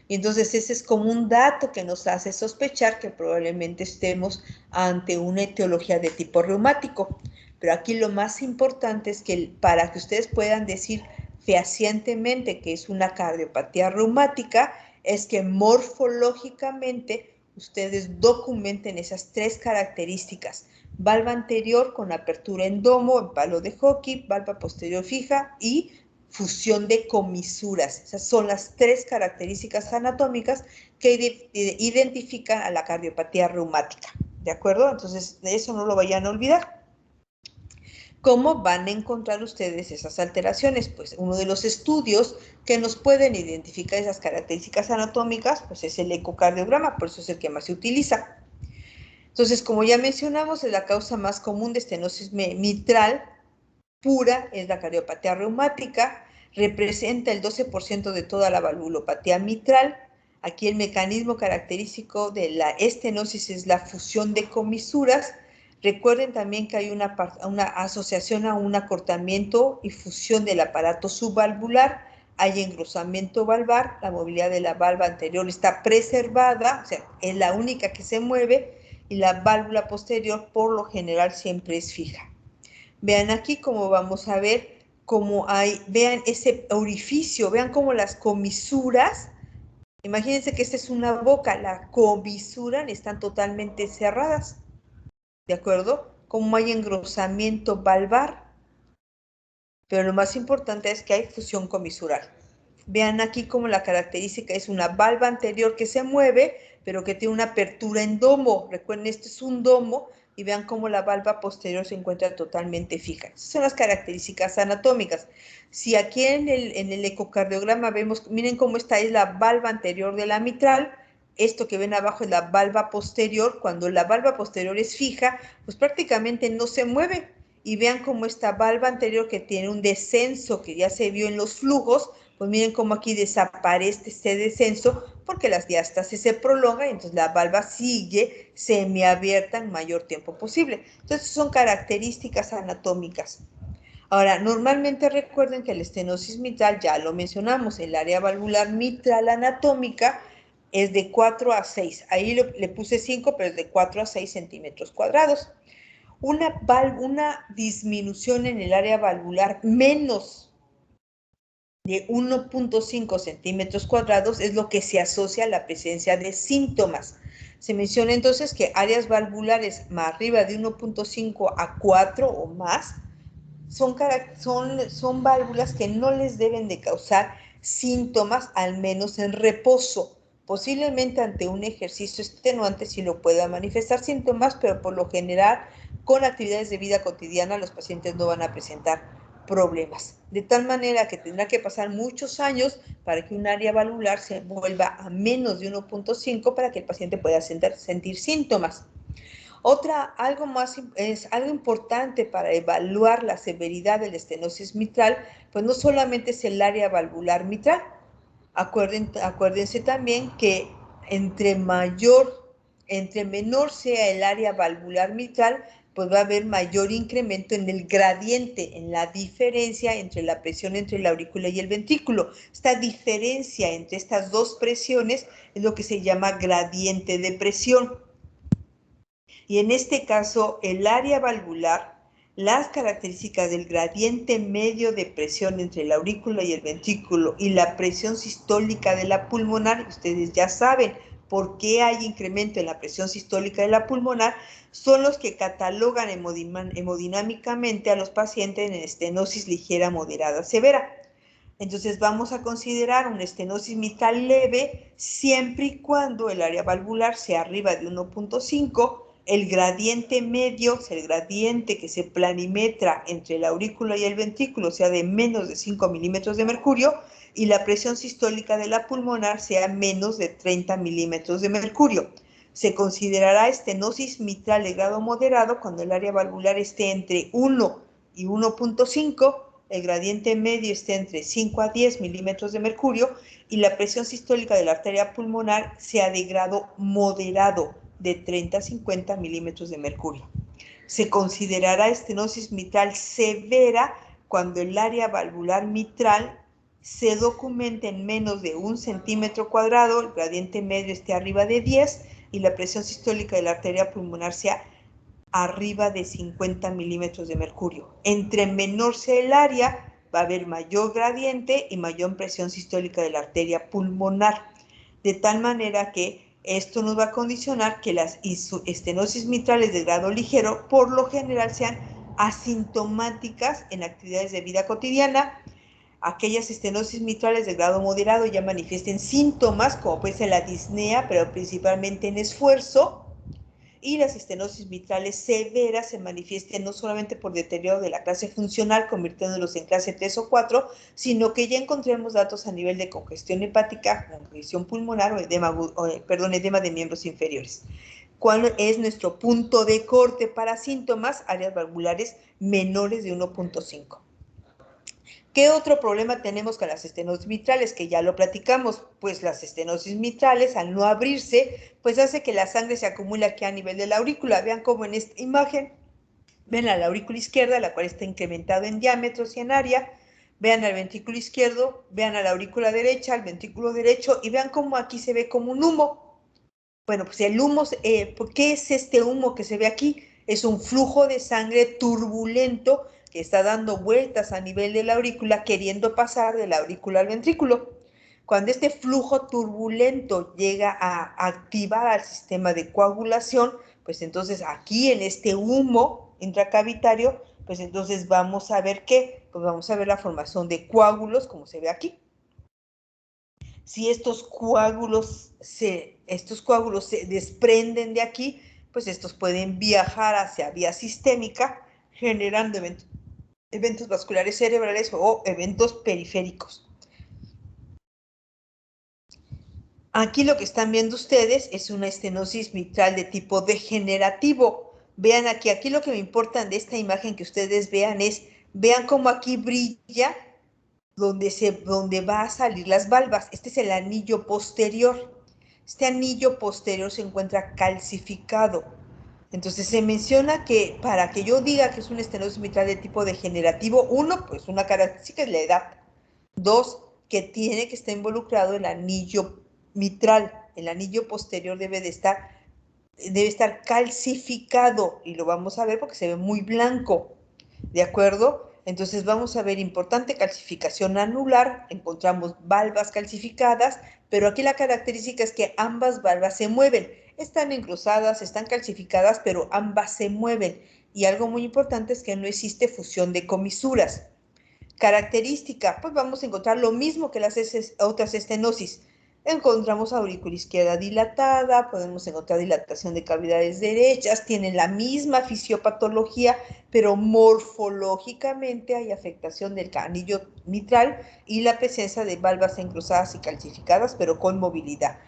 Y entonces ese es como un dato que nos hace sospechar que probablemente estemos ante una etiología de tipo reumático. Pero aquí lo más importante es que para que ustedes puedan decir fehacientemente que es una cardiopatía reumática, es que morfológicamente ustedes documenten esas tres características: valva anterior con apertura en domo, en palo de hockey, valva posterior fija y fusión de comisuras. Esas son las tres características anatómicas que identifican a la cardiopatía reumática. ¿De acuerdo? Entonces, de eso no lo vayan a olvidar. ¿Cómo van a encontrar ustedes esas alteraciones? Pues uno de los estudios que nos pueden identificar esas características anatómicas, pues es el ecocardiograma, por eso es el que más se utiliza. Entonces, como ya mencionamos, es la causa más común de estenosis mitral pura, es la cardiopatía reumática, representa el 12% de toda la valvulopatía mitral. Aquí el mecanismo característico de la estenosis es la fusión de comisuras. Recuerden también que hay una asociación a un acortamiento y fusión del aparato subvalvular, hay engrosamiento valvar, la movilidad de la valva anterior está preservada, o sea, es la única que se mueve, y la válvula posterior por lo general siempre es fija. Vean aquí cómo vamos a ver cómo hay, vean ese orificio, vean cómo las comisuras, imagínense que esta es una boca, la comisura están totalmente cerradas, ¿de acuerdo? Como hay engrosamiento valvar, pero lo más importante es que hay fusión comisural. Vean aquí como la característica es una valva anterior que se mueve, pero que tiene una apertura en domo. Recuerden, esto es un domo, y vean cómo la valva posterior se encuentra totalmente fija. Esas son las características anatómicas. Si aquí en el ecocardiograma vemos, miren cómo esta es la valva anterior de la mitral, esto que ven abajo es la valva posterior. Cuando la valva posterior es fija, pues prácticamente no se mueve. Y vean cómo esta valva anterior, que tiene un descenso que ya se vio en los flujos, pues miren cómo aquí desaparece este descenso porque las diástasis se prolongan y entonces la valva sigue semiabierta en mayor tiempo posible. Entonces son características anatómicas. Ahora, normalmente recuerden que la estenosis mitral, ya lo mencionamos, el área valvular mitral anatómica es de 4 a 6. Ahí le puse 5, pero es de 4 a 6 centímetros cuadrados. Una disminución en el área valvular menos de 1.5 centímetros cuadrados es lo que se asocia a la presencia de síntomas. Se menciona entonces que áreas valvulares más arriba de 1.5 a 4 o más son válvulas que no les deben de causar síntomas, al menos en reposo. Posiblemente ante un ejercicio extenuante sí lo pueda manifestar síntomas, pero por lo general con actividades de vida cotidiana los pacientes no van a presentar problemas. De tal manera que tendrá que pasar muchos años para que un área valvular se vuelva a menos de 1.5 para que el paciente pueda sentir síntomas. Algo importante para evaluar la severidad de la estenosis mitral, pues no solamente es el área valvular mitral. Acuérdense también que entre menor sea el área valvular mitral, pues va a haber mayor incremento en el gradiente, en la diferencia entre la presión entre la aurícula y el ventrículo. Esta diferencia entre estas dos presiones es lo que se llama gradiente de presión. Y en este caso, el área valvular, las características del gradiente medio de presión entre la aurícula y el ventrículo y la presión sistólica de la pulmonar, ustedes ya saben por qué hay incremento en la presión sistólica de la pulmonar, son los que catalogan hemodinámicamente a los pacientes en estenosis ligera, moderada, severa. Entonces vamos a considerar una estenosis mitral leve siempre y cuando el área valvular sea arriba de 1.5, el gradiente medio, o sea, el gradiente que se planimetra entre la aurícula y el ventrículo sea de menos de 5 milímetros de mercurio, y la presión sistólica de la pulmonar sea menos de 30 milímetros de mercurio. Se considerará estenosis mitral de grado moderado cuando el área valvular esté entre 1 y 1.5, el gradiente medio esté entre 5 a 10 milímetros de mercurio y la presión sistólica de la arteria pulmonar sea de grado moderado, de 30 a 50 milímetros de mercurio. Se considerará estenosis mitral severa cuando el área valvular mitral se documenta en menos de 1 centímetro cuadrado, el gradiente medio esté arriba de 10 y la presión sistólica de la arteria pulmonar sea arriba de 50 milímetros de mercurio. Entre menor sea el área, va a haber mayor gradiente y mayor presión sistólica de la arteria pulmonar. De tal manera que esto nos va a condicionar que las estenosis mitrales de grado ligero por lo general sean asintomáticas en actividades de vida cotidiana. Aquellas estenosis mitrales de grado moderado ya manifiesten síntomas como puede ser la disnea, pero principalmente en esfuerzo. Y las estenosis mitrales severas se manifiesten no solamente por deterioro de la clase funcional, convirtiéndolos en clase 3 o 4, sino que ya encontremos datos a nivel de congestión hepática, congestión pulmonar o edema de miembros inferiores. ¿Cuál es nuestro punto de corte para síntomas? Áreas valvulares menores de 1.5. ¿Qué otro problema tenemos con las estenosis mitrales? Que ya lo platicamos, pues las estenosis mitrales al no abrirse, pues hace que la sangre se acumule aquí a nivel de la aurícula. Vean cómo en esta imagen, ven a la aurícula izquierda, la cual está incrementada en diámetros y en área, vean al ventrículo izquierdo, vean a la aurícula derecha, al ventrículo derecho, y vean cómo aquí se ve como un humo. Bueno, pues el humo, ¿qué es este humo que se ve aquí? Es un flujo de sangre turbulento que está dando vueltas a nivel de la aurícula, queriendo pasar de la aurícula al ventrículo. Cuando este flujo turbulento llega a activar al sistema de coagulación, pues entonces aquí en este humo intracavitario, pues entonces vamos a ver ¿qué? Pues vamos a ver la formación de coágulos, como se ve aquí. Si estos coágulos se desprenden de aquí, pues estos pueden viajar hacia vía sistémica, generando eventos vasculares cerebrales o eventos periféricos. Aquí lo que están viendo ustedes es una estenosis mitral de tipo degenerativo. Vean aquí lo que me importa de esta imagen que ustedes vean es, vean cómo aquí brilla donde va a salir las valvas. Este es el anillo posterior. Este anillo posterior se encuentra calcificado. Entonces se menciona que para que yo diga que es una estenosis mitral de tipo degenerativo, uno, pues una característica es la edad. Dos, que tiene que estar involucrado el anillo mitral. El anillo posterior debe estar calcificado y lo vamos a ver porque se ve muy blanco. ¿De acuerdo? Entonces vamos a ver importante calcificación anular, encontramos valvas calcificadas, pero aquí la característica es que ambas valvas se mueven. Están encruzadas, están calcificadas, pero ambas se mueven. Y algo muy importante es que no existe fusión de comisuras. Característica, pues vamos a encontrar lo mismo que las otras estenosis. Encontramos aurícula izquierda dilatada, podemos encontrar dilatación de cavidades derechas, tienen la misma fisiopatología, pero morfológicamente hay afectación del anillo mitral y la presencia de valvas encruzadas y calcificadas, pero con movilidad.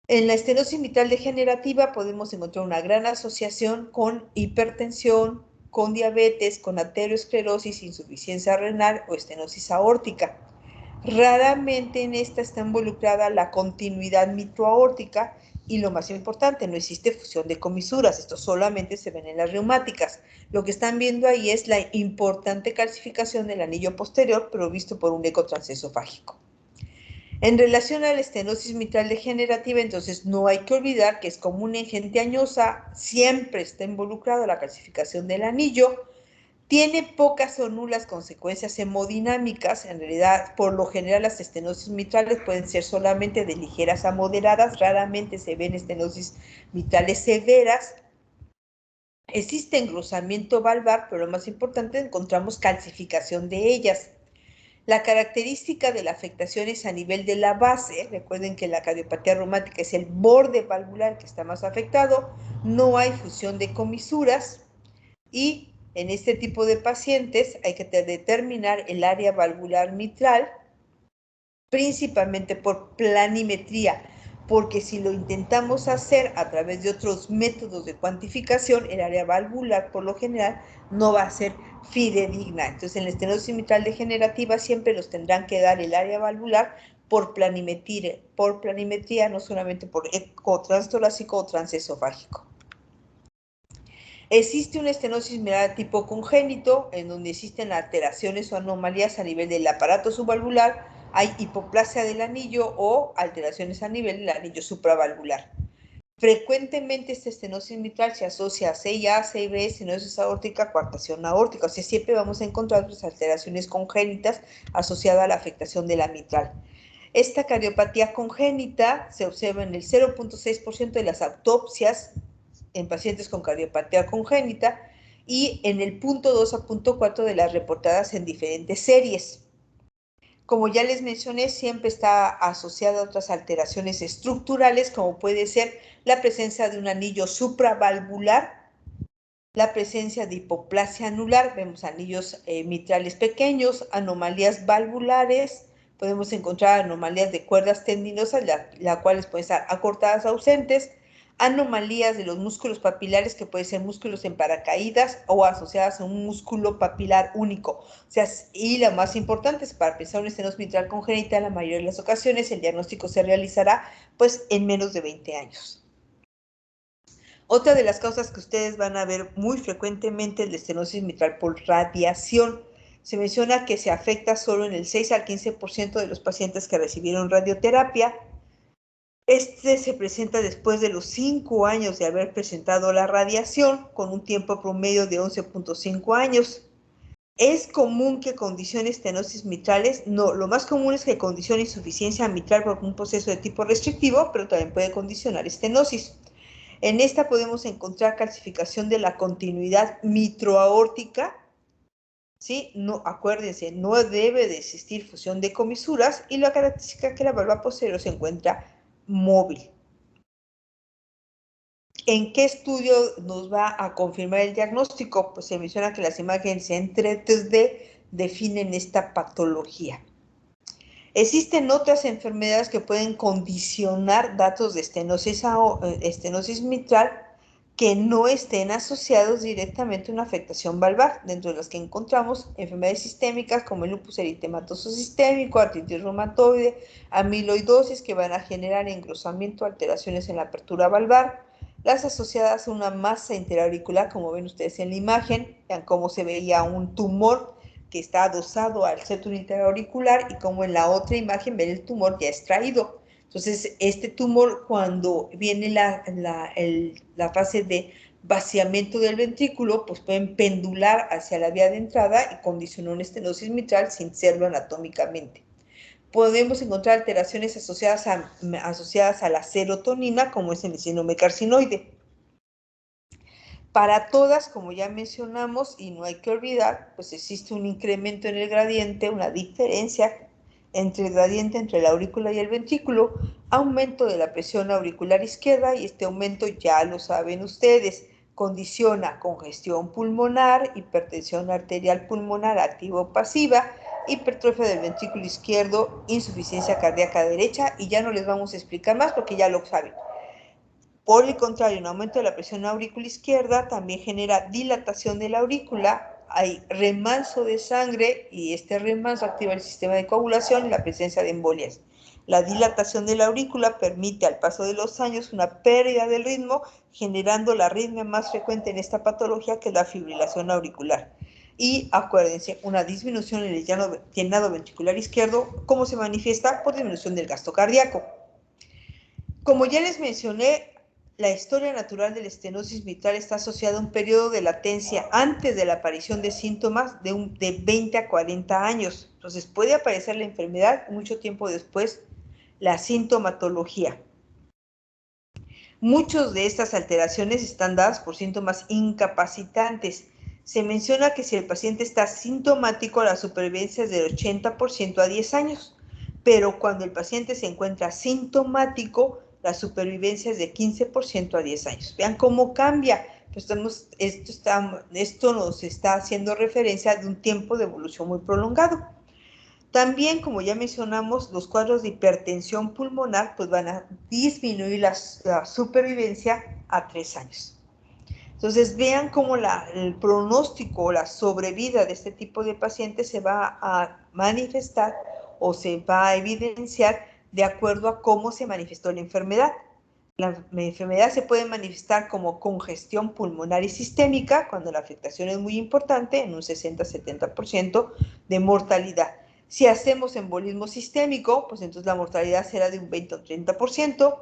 En la estenosis mitral degenerativa podemos encontrar una gran asociación con hipertensión, con diabetes, con arteriosclerosis, insuficiencia renal o estenosis aórtica. Raramente en esta está involucrada la continuidad mitroaórtica y lo más importante, no existe fusión de comisuras, esto solamente se ven en las reumáticas. Lo que están viendo ahí es la importante calcificación del anillo posterior provisto por un eco transesofágico. En relación a la estenosis mitral degenerativa, entonces no hay que olvidar que es común en gente añosa, siempre está involucrada la calcificación del anillo, tiene pocas o nulas consecuencias hemodinámicas. En realidad, por lo general, las estenosis mitrales pueden ser solamente de ligeras a moderadas, raramente se ven estenosis mitrales severas. Existe engrosamiento valvar, pero lo más importante, encontramos calcificación de ellas. La característica de la afectación es a nivel de la base. Recuerden que la cardiopatía reumática es el borde valvular que está más afectado. No hay fusión de comisuras y en este tipo de pacientes hay que determinar el área valvular mitral, principalmente por planimetría, porque si lo intentamos hacer a través de otros métodos de cuantificación, el área valvular por lo general no va a ser fidedigna. Entonces en la estenosis mitral degenerativa siempre los tendrán que dar el área valvular por planimetría, no solamente por eco transtorácico o transesofágico. Existe una estenosis mitral tipo congénito, en donde existen alteraciones o anomalías a nivel del aparato subvalvular, hay hipoplasia del anillo o alteraciones a nivel del anillo supravalvular. Frecuentemente esta estenosis mitral se asocia a CIA, CIB, estenosis aórtica, coartación aórtica, o sea, siempre vamos a encontrar otras alteraciones congénitas asociadas a la afectación de la mitral. Esta cardiopatía congénita se observa en el 0.6% de las autopsias en pacientes con cardiopatía congénita y en el 0.2 a 0.4 de las reportadas en diferentes series. Como ya les mencioné, siempre está asociada a otras alteraciones estructurales, como puede ser la presencia de un anillo supravalvular, la presencia de hipoplasia anular, vemos anillos mitrales pequeños, anomalías valvulares, podemos encontrar anomalías de cuerdas tendinosas, las cuales pueden estar acortadas, ausentes, anomalías de los músculos papilares, que pueden ser músculos en paracaídas o asociadas a un músculo papilar único. O sea, y la más importante es, para pensar en una estenosis mitral congénita, en la mayoría de las ocasiones el diagnóstico se realizará pues en menos de 20 años. Otra de las causas que ustedes van a ver muy frecuentemente es la estenosis mitral por radiación. Se menciona que se afecta solo en el 6 al 15% de los pacientes que recibieron radioterapia. Este se presenta después de los 5 años de haber presentado la radiación, con un tiempo promedio de 11.5 años. ¿Es común que condicione estenosis mitrales? No, lo más común es que condicione insuficiencia mitral por un proceso de tipo restrictivo, pero también puede condicionar estenosis. En esta podemos encontrar calcificación de la continuidad mitroaórtica, ¿sí? No, acuérdense, no debe de existir fusión de comisuras, y la característica es que la válvula posterior se encuentra móvil. ¿En qué estudio nos va a confirmar el diagnóstico? Pues se menciona que las imágenes en 3D definen esta patología. Existen otras enfermedades que pueden condicionar datos de estenosis mitral que no estén asociados directamente a una afectación valvar, dentro de las que encontramos enfermedades sistémicas como el lupus eritematoso sistémico, artritis reumatoide, amiloidosis, que van a generar engrosamiento, alteraciones en la apertura valvar, las asociadas a una masa interauricular, como ven ustedes en la imagen, vean cómo se veía un tumor que está adosado al septum interauricular, y como en la otra imagen ven el tumor ya extraído. Entonces, este tumor, cuando viene la fase de vaciamiento del ventrículo, pues pueden pendular hacia la vía de entrada y condicionar una estenosis mitral sin serlo anatómicamente. Podemos encontrar alteraciones asociadas a la serotonina, como es el síndrome carcinoide. Para todas, como ya mencionamos, y no hay que olvidar, pues existe un incremento en el gradiente, una diferencia entre el gradiente entre la aurícula y el ventrículo, aumento de la presión auricular izquierda, y este aumento, ya lo saben ustedes, condiciona congestión pulmonar, hipertensión arterial pulmonar activa o pasiva, hipertrofia del ventrículo izquierdo, insuficiencia cardíaca derecha, y ya no les vamos a explicar más porque ya lo saben. Por el contrario, un aumento de la presión aurícula izquierda también genera dilatación de la aurícula, hay remanso de sangre, y este remanso activa el sistema de coagulación y la presencia de embolias. La dilatación de la aurícula permite al paso de los años una pérdida del ritmo, generando la arritmia más frecuente en esta patología, que es la fibrilación auricular. Y acuérdense, una disminución en el llenado ventricular izquierdo, ¿cómo se manifiesta? Por disminución del gasto cardíaco. Como ya les mencioné, la historia natural de la estenosis mitral está asociada a un periodo de latencia antes de la aparición de síntomas de 20 a 40 años. Entonces puede aparecer la enfermedad mucho tiempo después, la sintomatología. Muchas de estas alteraciones están dadas por síntomas incapacitantes. Se menciona que si el paciente está sintomático, la supervivencia es del 80% a 10 años, pero cuando el paciente se encuentra sintomático, la supervivencia es de 15% a 10 años. Vean cómo cambia. Esto nos está haciendo referencia de un tiempo de evolución muy prolongado. También, como ya mencionamos, los cuadros de hipertensión pulmonar pues van a disminuir la supervivencia a 3 años. Entonces, vean cómo el pronóstico o la sobrevida de este tipo de pacientes se va a manifestar o se va a evidenciar de acuerdo a cómo se manifestó la enfermedad. La enfermedad se puede manifestar como congestión pulmonar y sistémica, cuando la afectación es muy importante, en un 60-70% de mortalidad. Si hacemos embolismo sistémico, pues entonces la mortalidad será de un 20 o 30%,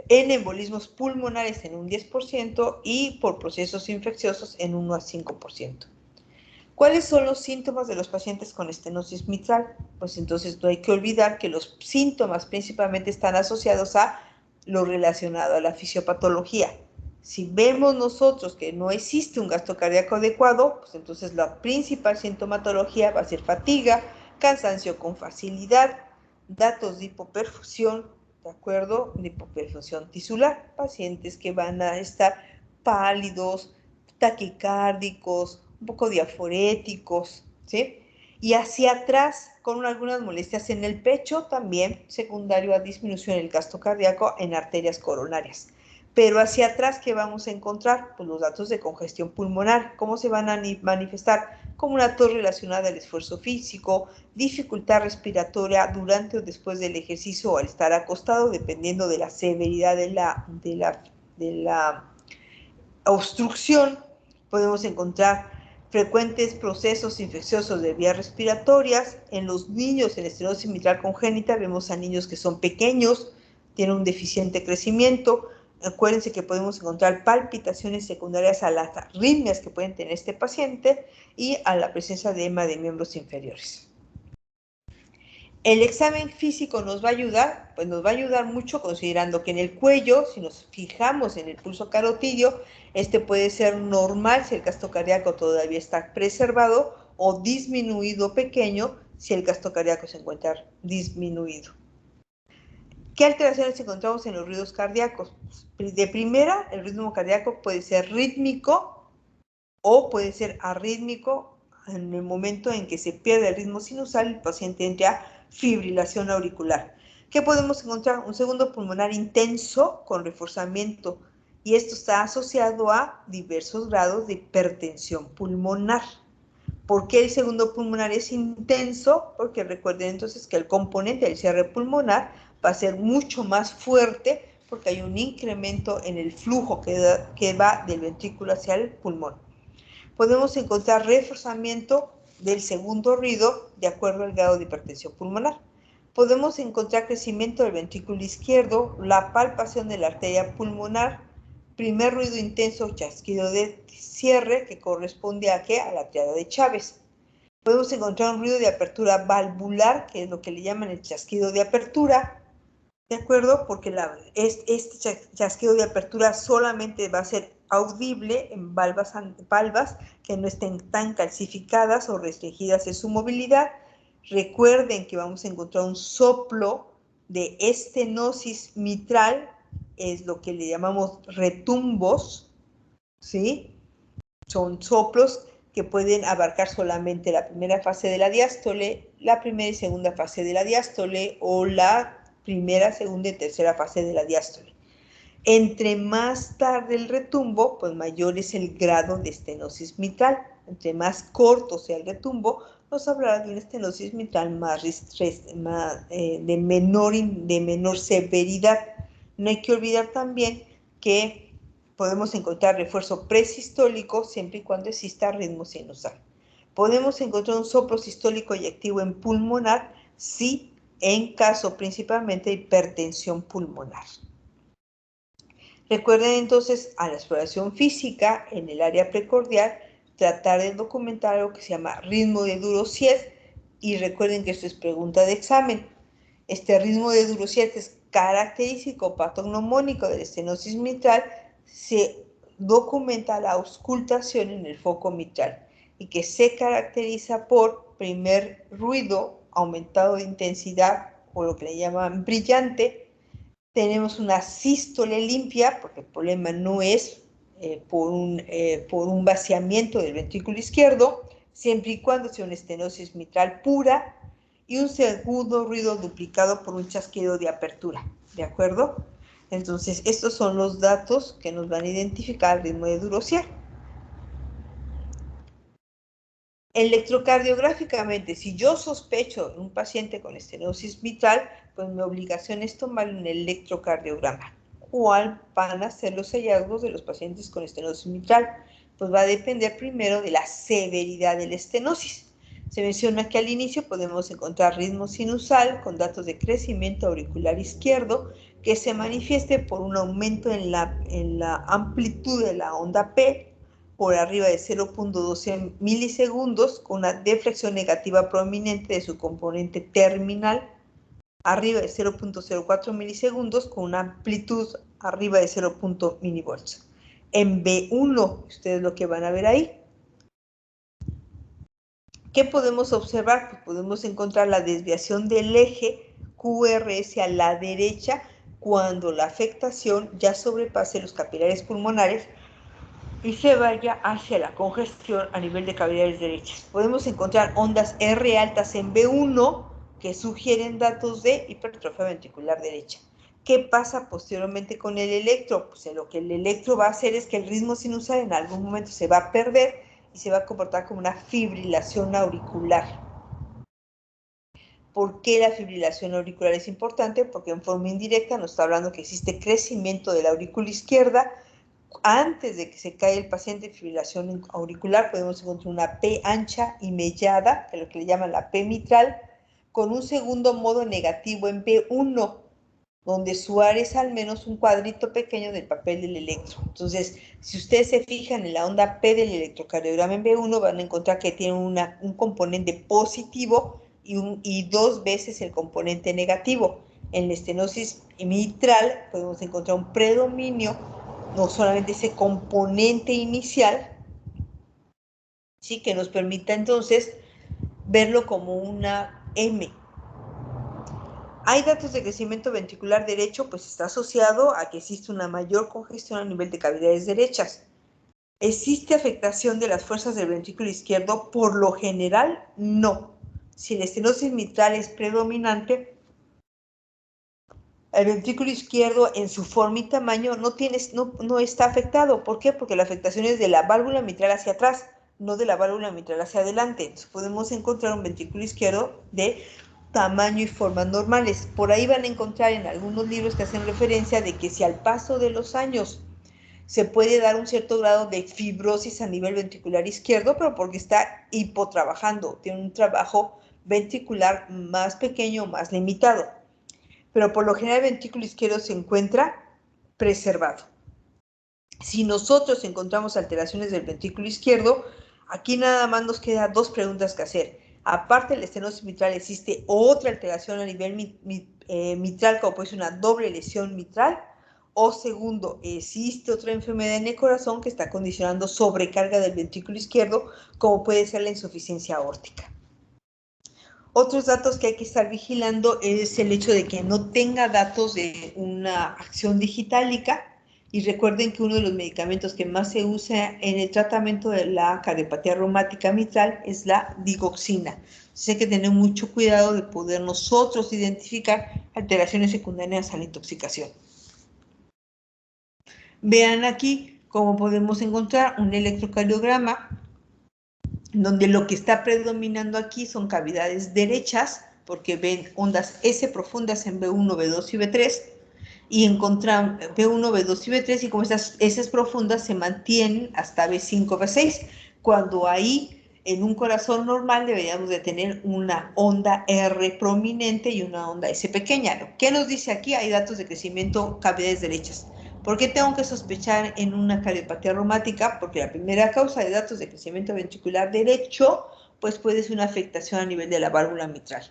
en embolismos pulmonares en un 10% y por procesos infecciosos en 1 a 5%. ¿Cuáles son los síntomas de los pacientes con estenosis mitral? Pues entonces no hay que olvidar que los síntomas principalmente están asociados a lo relacionado a la fisiopatología. Si vemos nosotros que no existe un gasto cardíaco adecuado, pues entonces la principal sintomatología va a ser fatiga, cansancio con facilidad, datos de hipoperfusión, ¿de acuerdo? De hipoperfusión tisular, pacientes que van a estar pálidos, taquicárdicos, un poco diaforéticos, ¿sí? Y hacia atrás, con algunas molestias en el pecho, también secundario a disminución del gasto cardíaco en arterias coronarias. Pero hacia atrás, ¿qué vamos a encontrar? Pues los datos de congestión pulmonar. ¿Cómo se van a manifestar? Como una tos relacionada al esfuerzo físico, dificultad respiratoria durante o después del ejercicio o al estar acostado, dependiendo de la severidad de la obstrucción. Podemos encontrar frecuentes procesos infecciosos de vías respiratorias. En los niños en estenosis mitral congénita vemos a niños que son pequeños, tienen un deficiente crecimiento. Acuérdense que podemos encontrar palpitaciones secundarias a las arritmias que pueden tener este paciente y a la presencia de edema de miembros inferiores. El examen físico nos va a ayudar, pues nos va a ayudar mucho considerando que en el cuello, si nos fijamos en el pulso carotidio, este puede ser normal si el gasto cardíaco todavía está preservado o disminuido pequeño si el gasto cardíaco se encuentra disminuido. ¿Qué alteraciones encontramos en los ruidos cardíacos? De primera, el ritmo cardíaco puede ser rítmico o puede ser arrítmico en el momento en que se pierde el ritmo sinusal y el paciente entra a fibrilación auricular. ¿Qué podemos encontrar? Un segundo pulmonar intenso con reforzamiento, y esto está asociado a diversos grados de hipertensión pulmonar. ¿Por qué el segundo pulmonar es intenso? Porque recuerden entonces que el componente del cierre pulmonar va a ser mucho más fuerte porque hay un incremento en el flujo que va del ventrículo hacia el pulmón. Podemos encontrar reforzamiento del segundo ruido de acuerdo al grado de hipertensión pulmonar. Podemos encontrar crecimiento del ventrículo izquierdo, la palpación de la arteria pulmonar, primer ruido intenso, chasquido de cierre, que corresponde a ¿qué? A la triada de Chávez. Podemos encontrar un ruido de apertura valvular, que es lo que le llaman el chasquido de apertura, ¿de acuerdo? Porque este chasquido de apertura solamente va a ser audible en valvas que no estén tan calcificadas o restringidas en su movilidad. Recuerden que vamos a encontrar un soplo de estenosis mitral, es lo que le llamamos retumbos, ¿sí? Son soplos que pueden abarcar solamente la primera fase de la diástole, la primera y segunda fase de la diástole o la primera, segunda y tercera fase de la diástole. Entre más tarde el retumbo, pues mayor es el grado de estenosis mitral. Entre más corto sea el retumbo, nos hablará de una estenosis mitral de menor severidad. No hay que olvidar también que podemos encontrar refuerzo presistólico siempre y cuando exista ritmo sinusal. Podemos encontrar un soplo sistólico y activo en pulmonar, sí, en caso principalmente de hipertensión pulmonar. Recuerden entonces a la exploración física en el área precordial, tratar de documentar algo que se llama ritmo de Durosiet, y recuerden que esto es pregunta de examen. Este ritmo de Durosiet es característico patognomónico de la estenosis mitral, se documenta la auscultación en el foco mitral y que se caracteriza por primer ruido aumentado de intensidad o lo que le llaman brillante. Tenemos una sístole limpia, porque el problema no es por un vaciamiento del ventrículo izquierdo, siempre y cuando sea una estenosis mitral pura, y un segundo ruido duplicado por un chasquido de apertura, ¿de acuerdo? Entonces, estos son los datos que nos van a identificar el ritmo de Durosier. Electrocardiográficamente, si yo sospecho un paciente con estenosis mitral, pues mi obligación es tomar un electrocardiograma. cuál van a ser los hallazgos de los pacientes con estenosis mitral. Pues va a depender primero de la severidad de la estenosis. Se menciona que al inicio podemos encontrar ritmo sinusal con datos de crecimiento auricular izquierdo que se manifieste por un aumento en la amplitud de la onda P por arriba de 0.12 milisegundos con una deflexión negativa prominente de su componente terminal arriba de 0.04 milisegundos con una amplitud arriba de 0.0 milivolts. En B1, ustedes lo que van a ver ahí. ¿Qué podemos observar? Pues podemos encontrar la desviación del eje QRS a la derecha cuando la afectación ya sobrepase los capilares pulmonares y se vaya hacia la congestión a nivel de cavidades derechas. Podemos encontrar ondas R altas en B1 que sugieren datos de hipertrofia ventricular derecha. ¿Qué pasa posteriormente con el electro? Pues lo que el electro va a hacer es que el ritmo sinusal en algún momento se va a perder y se va a comportar como una fibrilación auricular. ¿Por qué la fibrilación auricular es importante? Porque en forma indirecta nos está hablando que existe crecimiento de la aurícula izquierda. Antes de que se caiga el paciente en fibrilación auricular, podemos encontrar una P ancha y mellada, que es lo que le llaman la P mitral, con un segundo modo negativo en B1, donde su área es al menos un cuadrito pequeño del papel del electro. Entonces, si ustedes se fijan en la onda P del electrocardiograma en B1, van a encontrar que tiene un componente positivo y 2 veces el componente negativo. En la estenosis mitral podemos encontrar un predominio, no solamente ese componente inicial, ¿sí? Que nos permita entonces verlo como una M. Hay datos de crecimiento ventricular derecho, pues está asociado a que existe una mayor congestión a nivel de cavidades derechas. ¿Existe afectación de las fuerzas del ventrículo izquierdo? Por lo general, no. Si la estenosis mitral es predominante, el ventrículo izquierdo en su forma y tamaño no está afectado. ¿Por qué? Porque la afectación es de la válvula mitral hacia atrás, no de la válvula mitral hacia adelante. Entonces podemos encontrar un ventrículo izquierdo de tamaño y formas normales. Por ahí van a encontrar en algunos libros que hacen referencia de que si al paso de los años se puede dar un cierto grado de fibrosis a nivel ventricular izquierdo, pero porque está hipotrabajando, tiene un trabajo ventricular más pequeño, más limitado. Pero por lo general el ventrículo izquierdo se encuentra preservado. Si nosotros encontramos alteraciones del ventrículo izquierdo, aquí nada más nos queda 2 preguntas que hacer. Aparte de la estenosis mitral, ¿existe otra alteración a nivel mitral, como puede ser una doble lesión mitral? O segundo, ¿existe otra enfermedad en el corazón que está condicionando sobrecarga del ventrículo izquierdo, como puede ser la insuficiencia aórtica? Otros datos que hay que estar vigilando es el hecho de que no tenga datos de una acción digitálica. Y recuerden que uno de los medicamentos que más se usa en el tratamiento de la cardiopatía reumática mitral es la digoxina. Entonces hay que tener mucho cuidado de poder nosotros identificar alteraciones secundarias a la intoxicación. Vean aquí cómo podemos encontrar un electrocardiograma donde lo que está predominando aquí son cavidades derechas, porque ven ondas S profundas en B1, B2 y B3, y encontramos B1, B2 y B3, y como estas S profundas se mantienen hasta B5, B6, cuando ahí en un corazón normal deberíamos de tener una onda R prominente y una onda S pequeña. ¿Qué nos dice aquí? Hay datos de crecimiento cavidades derechas. ¿Por qué tengo que sospechar en una cardiopatía reumática? Porque la primera causa de datos de crecimiento ventricular derecho, pues puede ser una afectación a nivel de la válvula mitral.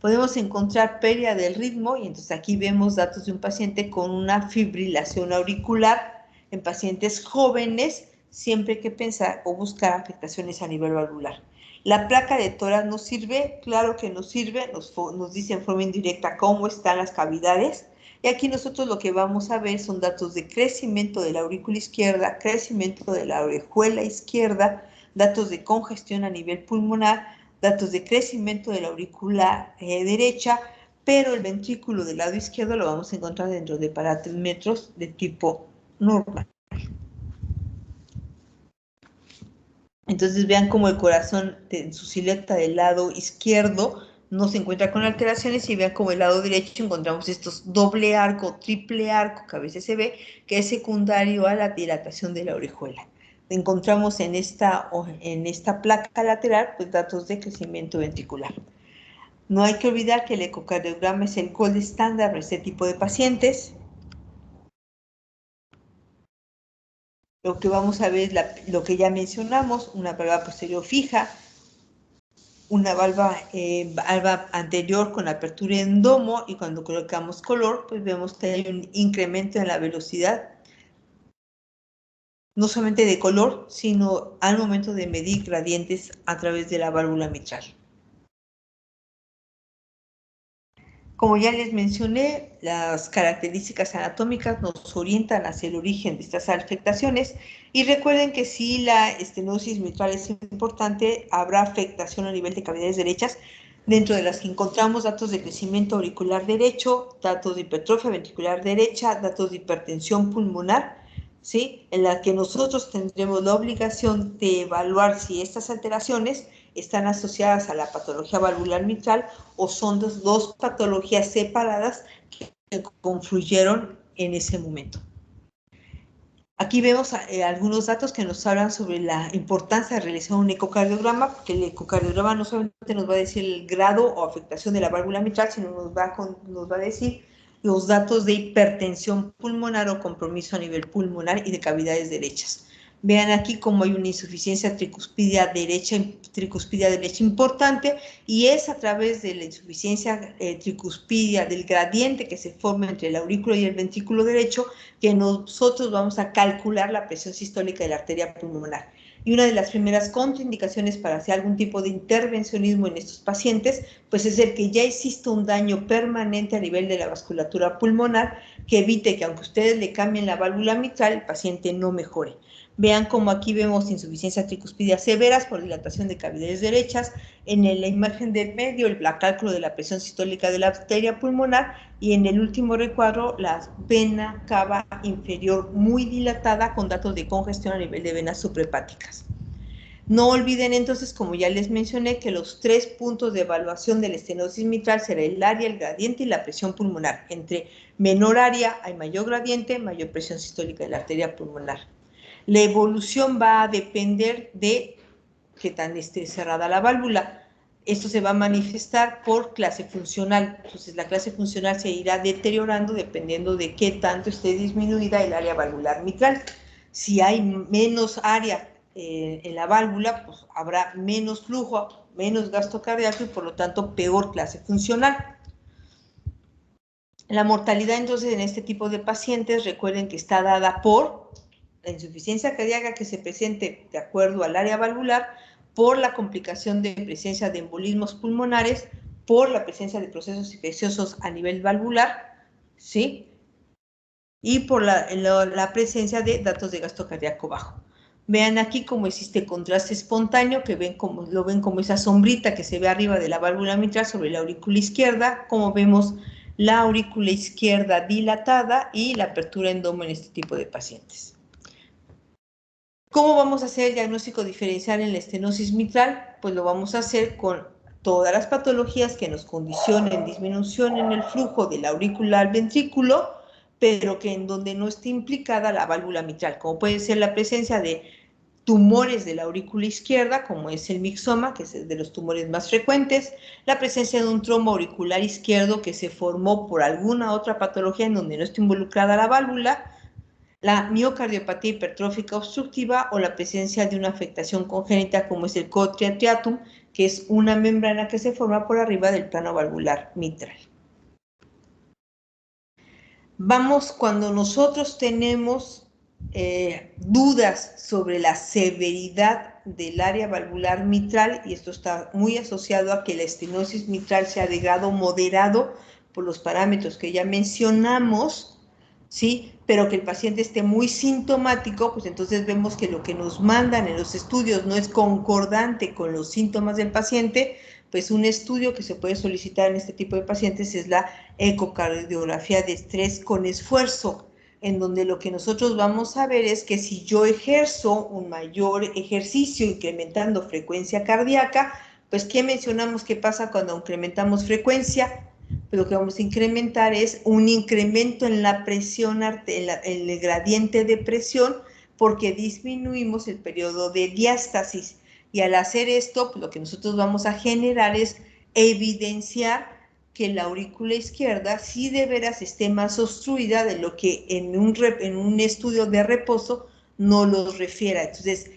Podemos encontrar pérdida del ritmo y entonces aquí vemos datos de un paciente con una fibrilación auricular en pacientes jóvenes, siempre hay que pensar o buscar afectaciones a nivel valvular. ¿La placa de tórax nos sirve? Claro que nos sirve, nos dice en forma indirecta cómo están las cavidades. Y aquí nosotros lo que vamos a ver son datos de crecimiento de la aurícula izquierda, crecimiento de la orejuela izquierda, datos de congestión a nivel pulmonar, datos de crecimiento de la aurícula derecha, pero el ventrículo del lado izquierdo lo vamos a encontrar dentro de parámetros de tipo normal. Entonces vean cómo el corazón en su silueta del lado izquierdo no se encuentra con alteraciones, y vean como el lado derecho encontramos estos doble arco, triple arco que a veces se ve, que es secundario a la dilatación de la orejuela. Encontramos en esta placa lateral pues datos de crecimiento ventricular. No hay que olvidar que el ecocardiograma es el gold estándar para este tipo de pacientes. Lo que vamos a ver es lo que ya mencionamos, una valva posterior fija, una valva anterior con apertura en domo, y cuando colocamos color, pues vemos que hay un incremento en la velocidad, no solamente de color, sino al momento de medir gradientes a través de la válvula mitral. Como ya les mencioné, las características anatómicas nos orientan hacia el origen de estas afectaciones, y recuerden que si la estenosis mitral es importante, habrá afectación a nivel de cavidades derechas, dentro de las que encontramos datos de crecimiento auricular derecho, datos de hipertrofia ventricular derecha, datos de hipertensión pulmonar, ¿sí? En la que nosotros tendremos la obligación de evaluar si estas alteraciones están asociadas a la patología valvular mitral o son dos patologías separadas que confluyeron en ese momento. Aquí vemos algunos datos que nos hablan sobre la importancia de realizar un ecocardiograma, porque el ecocardiograma no solamente nos va a decir el grado o afectación de la válvula mitral, sino nos va a decir los datos de hipertensión pulmonar o compromiso a nivel pulmonar y de cavidades derechas. Vean aquí cómo hay una insuficiencia tricuspidia derecha importante, y es a través de la insuficiencia tricuspidia, del gradiente que se forma entre el aurículo y el ventrículo derecho, que nosotros vamos a calcular la presión sistólica de la arteria pulmonar. Y una de las primeras contraindicaciones para hacer algún tipo de intervencionismo en estos pacientes, pues es el que ya existe un daño permanente a nivel de la vasculatura pulmonar, que evite que aunque ustedes le cambien la válvula mitral, el paciente no mejore. Vean cómo aquí vemos insuficiencia tricuspidia severas por dilatación de cavidades derechas, en la imagen de medio el cálculo de la presión sistólica de la arteria pulmonar, y en el último recuadro la vena cava inferior muy dilatada con datos de congestión a nivel de venas suprahepáticas. No olviden entonces, como ya les mencioné, que los 3 puntos de evaluación de la estenosis mitral será el área, el gradiente y la presión pulmonar. Entre menor área hay mayor gradiente, mayor presión sistólica de la arteria pulmonar. La evolución va a depender de qué tan esté cerrada la válvula. Esto se va a manifestar por clase funcional. Entonces, la clase funcional se irá deteriorando dependiendo de qué tanto esté disminuida el área valvular mitral. Si hay menos área en la válvula, pues habrá menos flujo, menos gasto cardíaco y por lo tanto peor clase funcional. La mortalidad entonces en este tipo de pacientes, recuerden que está dada por la insuficiencia cardíaca que se presente de acuerdo al área valvular, por la complicación de presencia de embolismos pulmonares, por la presencia de procesos infecciosos a nivel valvular, ¿sí? Y por la presencia de datos de gasto cardíaco bajo. Vean aquí cómo existe contraste espontáneo, que lo ven como esa sombrita que se ve arriba de la válvula mitral sobre la aurícula izquierda, como vemos la aurícula izquierda dilatada y la apertura en domo en este tipo de pacientes. ¿Cómo vamos a hacer el diagnóstico diferencial en la estenosis mitral? Pues lo vamos a hacer con todas las patologías que nos condicionen disminución en el flujo de la aurícula al ventrículo, pero que en donde no esté implicada la válvula mitral, como puede ser la presencia de tumores de la aurícula izquierda, como es el mixoma, que es de los tumores más frecuentes, la presencia de un trombo auricular izquierdo que se formó por alguna otra patología en donde no está involucrada la válvula, la miocardiopatía hipertrófica obstructiva o la presencia de una afectación congénita como es el cotriatriatum, que es una membrana que se forma por arriba del plano valvular mitral. Cuando nosotros tenemos dudas sobre la severidad del área valvular mitral, y esto está muy asociado a que la estenosis mitral sea de grado moderado por los parámetros que ya mencionamos, ¿sí? Pero que el paciente esté muy sintomático, pues entonces vemos que lo que nos mandan en los estudios no es concordante con los síntomas del paciente. Pues un estudio que se puede solicitar en este tipo de pacientes es la ecocardiografía de estrés con esfuerzo, en donde lo que nosotros vamos a ver es que si yo ejerzo un mayor ejercicio incrementando frecuencia cardíaca, Pues, ¿qué mencionamos que pasa cuando incrementamos frecuencia? Pues lo que vamos a incrementar es un incremento en la presión, en el gradiente de presión, porque disminuimos el periodo de diástasis. Y al hacer esto, pues lo que nosotros vamos a generar es evidenciar que la aurícula izquierda sí de veras esté más obstruida de lo que en un estudio de reposo no los refiera. Entonces,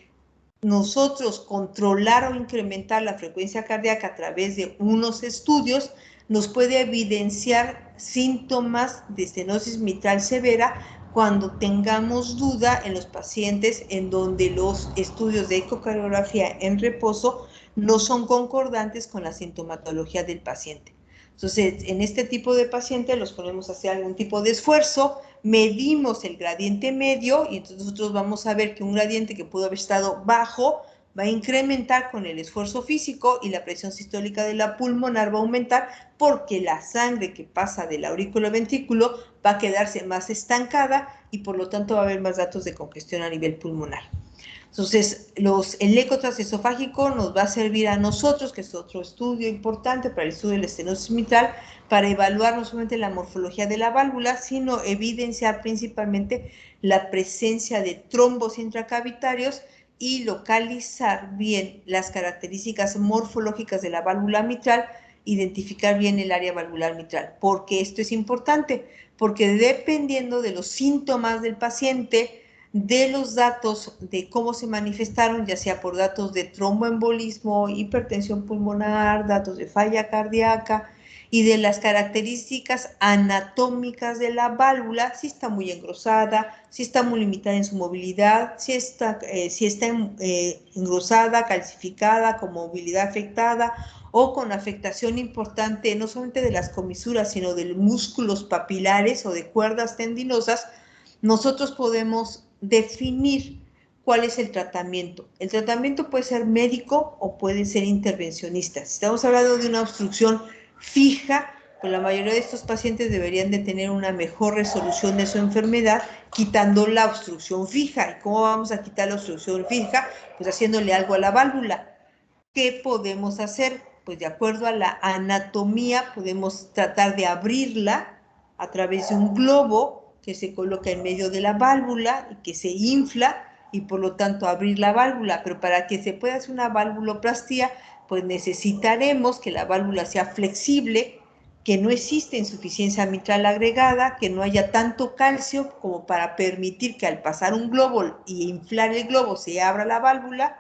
nosotros controlar o incrementar la frecuencia cardíaca a través de unos estudios nos puede evidenciar síntomas de estenosis mitral severa cuando tengamos duda en los pacientes en donde los estudios de ecocardiografía en reposo no son concordantes con la sintomatología del paciente. Entonces, en este tipo de pacientes los ponemos a hacer algún tipo de esfuerzo, medimos el gradiente medio y entonces nosotros vamos a ver que un gradiente que pudo haber estado bajo va a incrementar con el esfuerzo físico y la presión sistólica de la pulmonar va a aumentar porque la sangre que pasa del aurículo ventrículo va a quedarse más estancada y por lo tanto va a haber más datos de congestión a nivel pulmonar. Entonces, el eco transesofágico nos va a servir a nosotros, que es otro estudio importante para el estudio de la estenosis mitral, para evaluar no solamente la morfología de la válvula, sino evidenciar principalmente la presencia de trombos intracavitarios y localizar bien las características morfológicas de la válvula mitral, identificar bien el área valvular mitral. ¿Por qué esto es importante? Porque dependiendo de los síntomas del paciente, de los datos de cómo se manifestaron, ya sea por datos de tromboembolismo, hipertensión pulmonar, datos de falla cardíaca y de las características anatómicas de la válvula, si está muy engrosada, si está muy limitada en su movilidad, si está engrosada, calcificada, con movilidad afectada o con afectación importante no solamente de las comisuras, sino de músculos papilares o de cuerdas tendinosas, nosotros podemos definir cuál es el tratamiento. El tratamiento puede ser médico o puede ser intervencionista. Si estamos hablando de una obstrucción fija, pues la mayoría de estos pacientes deberían de tener una mejor resolución de su enfermedad quitando la obstrucción fija. ¿Y cómo vamos a quitar la obstrucción fija? Pues haciéndole algo a la válvula. ¿Qué podemos hacer? Pues de acuerdo a la anatomía podemos tratar de abrirla a través de un globo que se coloca en medio de la válvula y que se infla y por lo tanto abrir la válvula. Pero para que se pueda hacer una valvuloplastía, pues necesitaremos que la válvula sea flexible, que no existe insuficiencia mitral agregada, que no haya tanto calcio como para permitir que al pasar un globo y inflar el globo se abra la válvula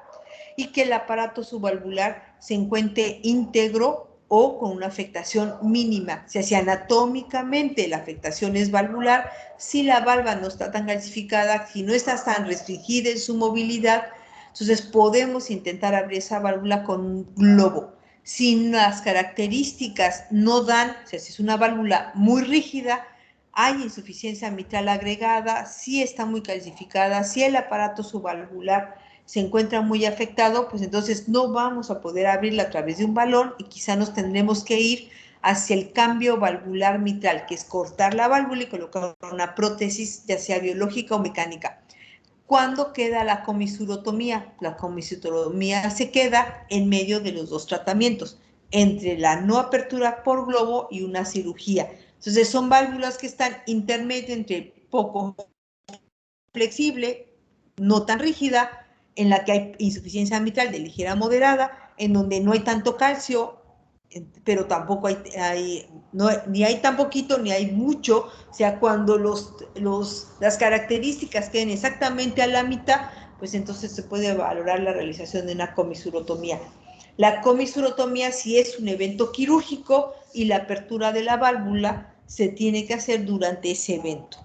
y que el aparato subvalvular se encuentre íntegro o con una afectación mínima. O sea, si anatómicamente la afectación es valvular, si la valva no está tan calcificada, si no está tan restringida en su movilidad, entonces podemos intentar abrir esa válvula con un globo. Si las características no dan, o sea, si es una válvula muy rígida, hay insuficiencia mitral agregada, si está muy calcificada, si el aparato subvalvular se encuentra muy afectado, pues entonces no vamos a poder abrirla a través de un balón y quizá nos tendremos que ir hacia el cambio valvular mitral, que es cortar la válvula y colocar una prótesis, ya sea biológica o mecánica. ¿Cuándo queda la comisurotomía? La comisurotomía se queda en medio de los dos tratamientos, entre la no apertura por globo y una cirugía. Entonces son válvulas que están intermedio entre poco flexible, no tan rígida, en la que hay insuficiencia mitral de ligera a moderada, en donde no hay tanto calcio, pero tampoco ni hay tan poquito ni hay mucho. O sea, cuando las características queden exactamente a la mitad, pues entonces se puede valorar la realización de una comisurotomía. La comisurotomía sí es un evento quirúrgico y la apertura de la válvula se tiene que hacer durante ese evento.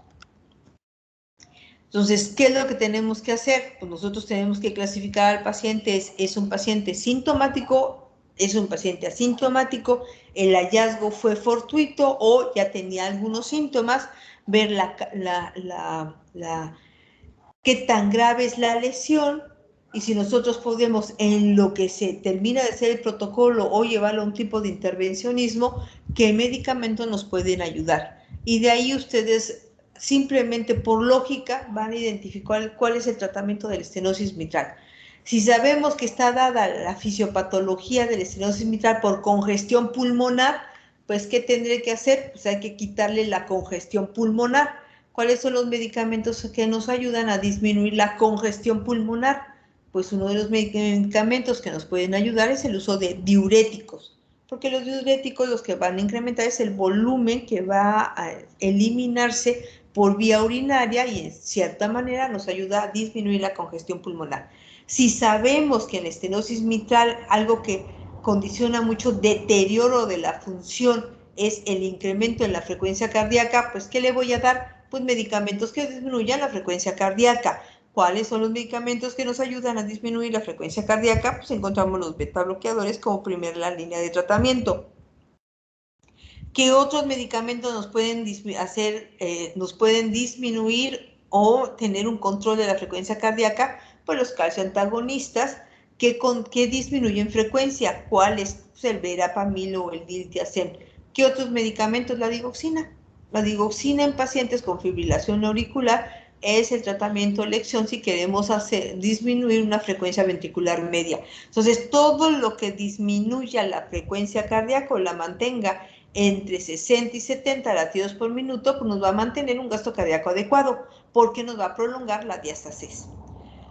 Entonces, ¿qué es lo que tenemos que hacer? Pues nosotros tenemos que clasificar al paciente, es un paciente sintomático, es un paciente asintomático, el hallazgo fue fortuito o ya tenía algunos síntomas, ver qué tan grave es la lesión y si nosotros podemos, en lo que se termina de hacer el protocolo o llevarlo a un tipo de intervencionismo, qué medicamentos nos pueden ayudar. Y de ahí ustedes simplemente por lógica van a identificar cuál es el tratamiento de la estenosis mitral. Si sabemos que está dada la fisiopatología de la estenosis mitral por congestión pulmonar, pues ¿qué tendré que hacer? Pues hay que quitarle la congestión pulmonar. ¿Cuáles son los medicamentos que nos ayudan a disminuir la congestión pulmonar? Pues uno de los medicamentos que nos pueden ayudar es el uso de diuréticos, porque los diuréticos los que van a incrementar es el volumen que va a eliminarse por vía urinaria y en cierta manera nos ayuda a disminuir la congestión pulmonar. Si sabemos que en la estenosis mitral algo que condiciona mucho deterioro de la función es el incremento en la frecuencia cardíaca, pues ¿qué le voy a dar? Pues medicamentos que disminuyan la frecuencia cardíaca. ¿Cuáles son los medicamentos que nos ayudan a disminuir la frecuencia cardíaca? Pues encontramos los beta bloqueadores como primera línea de tratamiento. ¿Qué otros medicamentos nos pueden nos pueden disminuir o tener un control de la frecuencia cardíaca? Pues los calcioantagonistas que disminuyen frecuencia. ¿Cuáles? Pues el verapamil o el diltiazem. ¿Qué otros medicamentos? La digoxina. La digoxina en pacientes con fibrilación auricular es el tratamiento elección si queremos disminuir una frecuencia ventricular media. Entonces, todo lo que disminuya la frecuencia cardíaca o la mantenga entre 60 y 70 latidos por minuto, pues nos va a mantener un gasto cardíaco adecuado, porque nos va a prolongar la diástasis.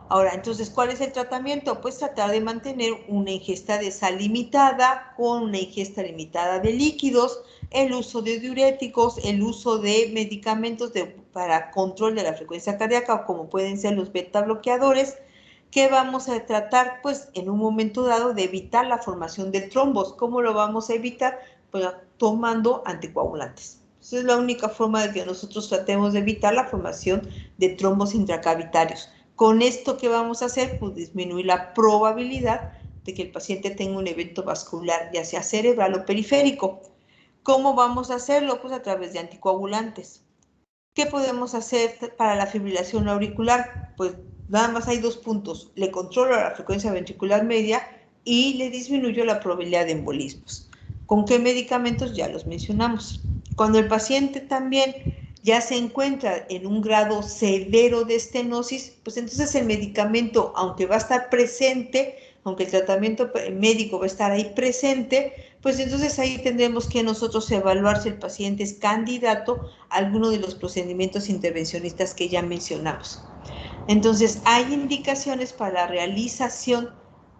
Ahora, entonces, ¿cuál es el tratamiento? Pues tratar de mantener una ingesta de sal limitada con una ingesta limitada de líquidos, el uso de diuréticos, el uso de medicamentos para control de la frecuencia cardíaca, como pueden ser los beta bloqueadores, que vamos a tratar, pues, en un momento dado de evitar la formación de trombos. ¿Cómo lo vamos a evitar? Pues tomando anticoagulantes. Esa es la única forma de que nosotros tratemos de evitar la formación de trombos intracavitarios. Con esto, ¿qué vamos a hacer? Pues disminuir la probabilidad de que el paciente tenga un evento vascular, ya sea cerebral o periférico. ¿Cómo vamos a hacerlo? Pues a través de anticoagulantes. ¿Qué podemos hacer para la fibrilación auricular? Pues nada más hay dos puntos. Le controlo la frecuencia ventricular media y le disminuyo la probabilidad de embolismos. ¿Con qué medicamentos? Ya los mencionamos. Cuando el paciente también ya se encuentra en un grado severo de estenosis, pues entonces el medicamento, aunque va a estar presente, aunque el tratamiento médico va a estar ahí presente, pues entonces ahí tendremos que nosotros evaluar si el paciente es candidato a alguno de los procedimientos intervencionistas que ya mencionamos. Entonces, hay indicaciones para la realización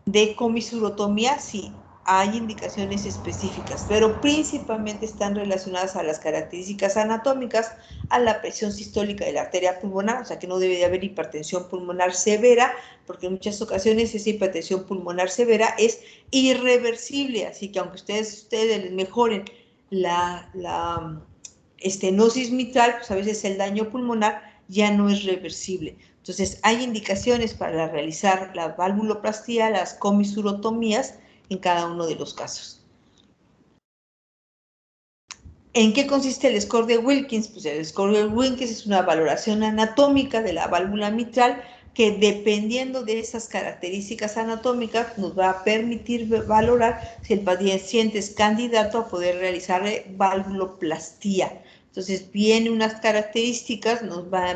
de comisurotomía, sí, hay indicaciones específicas, pero principalmente están relacionadas a las características anatómicas, a la presión sistólica de la arteria pulmonar, o sea que no debe de haber hipertensión pulmonar severa, porque en muchas ocasiones esa hipertensión pulmonar severa es irreversible, así que aunque ustedes mejoren la estenosis mitral, pues a veces el daño pulmonar ya no es reversible. Entonces, hay indicaciones para realizar la valvuloplastía, las comisurotomías en cada uno de los casos. ¿En qué consiste el score de Wilkins? Pues el score de Wilkins es una valoración anatómica de la válvula mitral que dependiendo de esas características anatómicas nos va a permitir valorar si el paciente es candidato a poder realizar valvuloplastía. Entonces, viene unas características,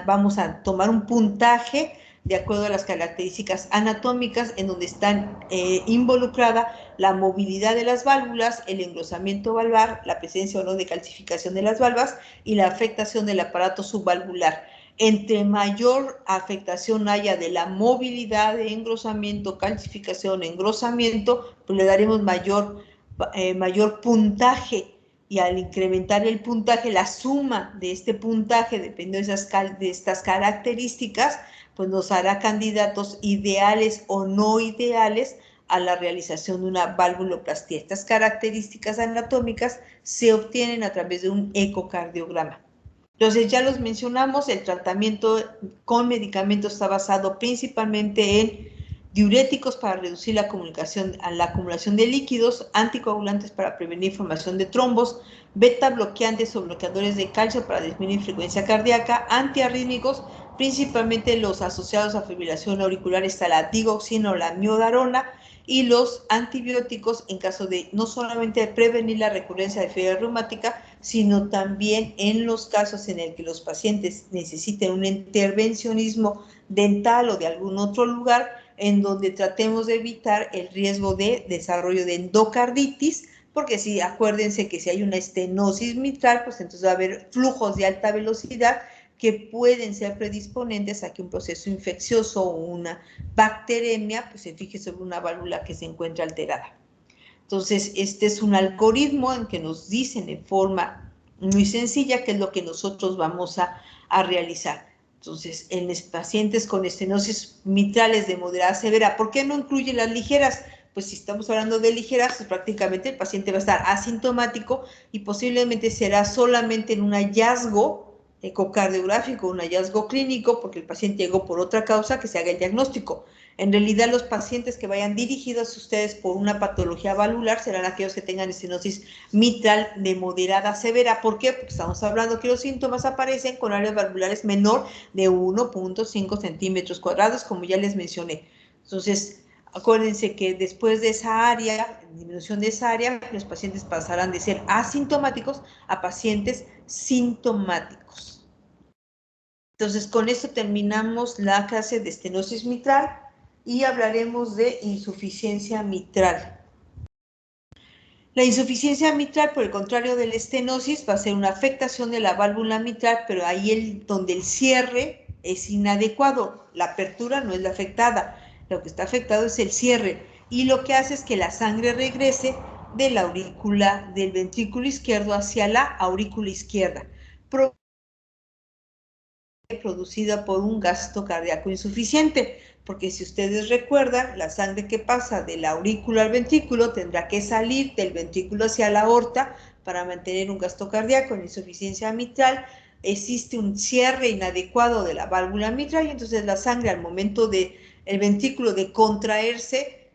vamos a tomar un puntaje de acuerdo a las características anatómicas en donde están involucrada la movilidad de las válvulas, el engrosamiento valvar, la presencia o no de calcificación de las valvas y la afectación del aparato subvalvular. Entre mayor afectación haya de la movilidad, de engrosamiento, calcificación, engrosamiento, pues le daremos mayor puntaje, y al incrementar el puntaje, la suma de este puntaje, dependiendo de estas características, pues nos hará candidatos ideales o no ideales a la realización de una valvuloplastía. Estas características anatómicas se obtienen a través de un ecocardiograma. Entonces, ya los mencionamos, el tratamiento con medicamentos está basado principalmente en diuréticos para reducir la acumulación de líquidos, anticoagulantes para prevenir formación de trombos, beta bloqueantes o bloqueadores de calcio para disminuir frecuencia cardíaca, antiarrítmicos, principalmente los asociados a fibrilación auricular está la digoxina o la miodarona, y los antibióticos en caso de no solamente prevenir la recurrencia de fiebre reumática, sino también en los casos en el que los pacientes necesiten un intervencionismo dental o de algún otro lugar, en donde tratemos de evitar el riesgo de desarrollo de endocarditis, porque si acuérdense que si hay una estenosis mitral, pues entonces va a haber flujos de alta velocidad que pueden ser predisponentes a que un proceso infeccioso o una bacteremia pues se fije sobre una válvula que se encuentra alterada. Entonces, este es un algoritmo en que nos dicen de forma muy sencilla qué es lo que nosotros vamos a realizar. Entonces, en los pacientes con estenosis mitrales de moderada a severa, ¿por qué no incluyen las ligeras? Pues si estamos hablando de ligeras, pues prácticamente el paciente va a estar asintomático y posiblemente será solamente en un hallazgo ecocardiográfico, un hallazgo clínico, porque el paciente llegó por otra causa, que se haga el diagnóstico. En realidad, los pacientes que vayan dirigidos a ustedes por una patología valvular serán aquellos que tengan estenosis mitral de moderada a severa. ¿Por qué? Porque estamos hablando que los síntomas aparecen con áreas valvulares menor de 1.5 centímetros cuadrados, como ya les mencioné. Entonces, acuérdense que después de esa área, disminución de esa área, los pacientes pasarán de ser asintomáticos a pacientes sintomáticos. Entonces, con esto terminamos la clase de estenosis mitral y hablaremos de insuficiencia mitral. La insuficiencia mitral, por el contrario de la estenosis, va a ser una afectación de la válvula mitral, pero ahí donde el cierre es inadecuado. La apertura no es la afectada, lo que está afectado es el cierre, y lo que hace es que la sangre regrese de la aurícula, del ventrículo izquierdo hacia la aurícula izquierda, producida por un gasto cardíaco insuficiente, porque si ustedes recuerdan, la sangre que pasa de la aurícula al ventrículo tendrá que salir del ventrículo hacia la aorta para mantener un gasto cardíaco. En insuficiencia mitral existe un cierre inadecuado de la válvula mitral y entonces la sangre al momento del ventrículo de contraerse,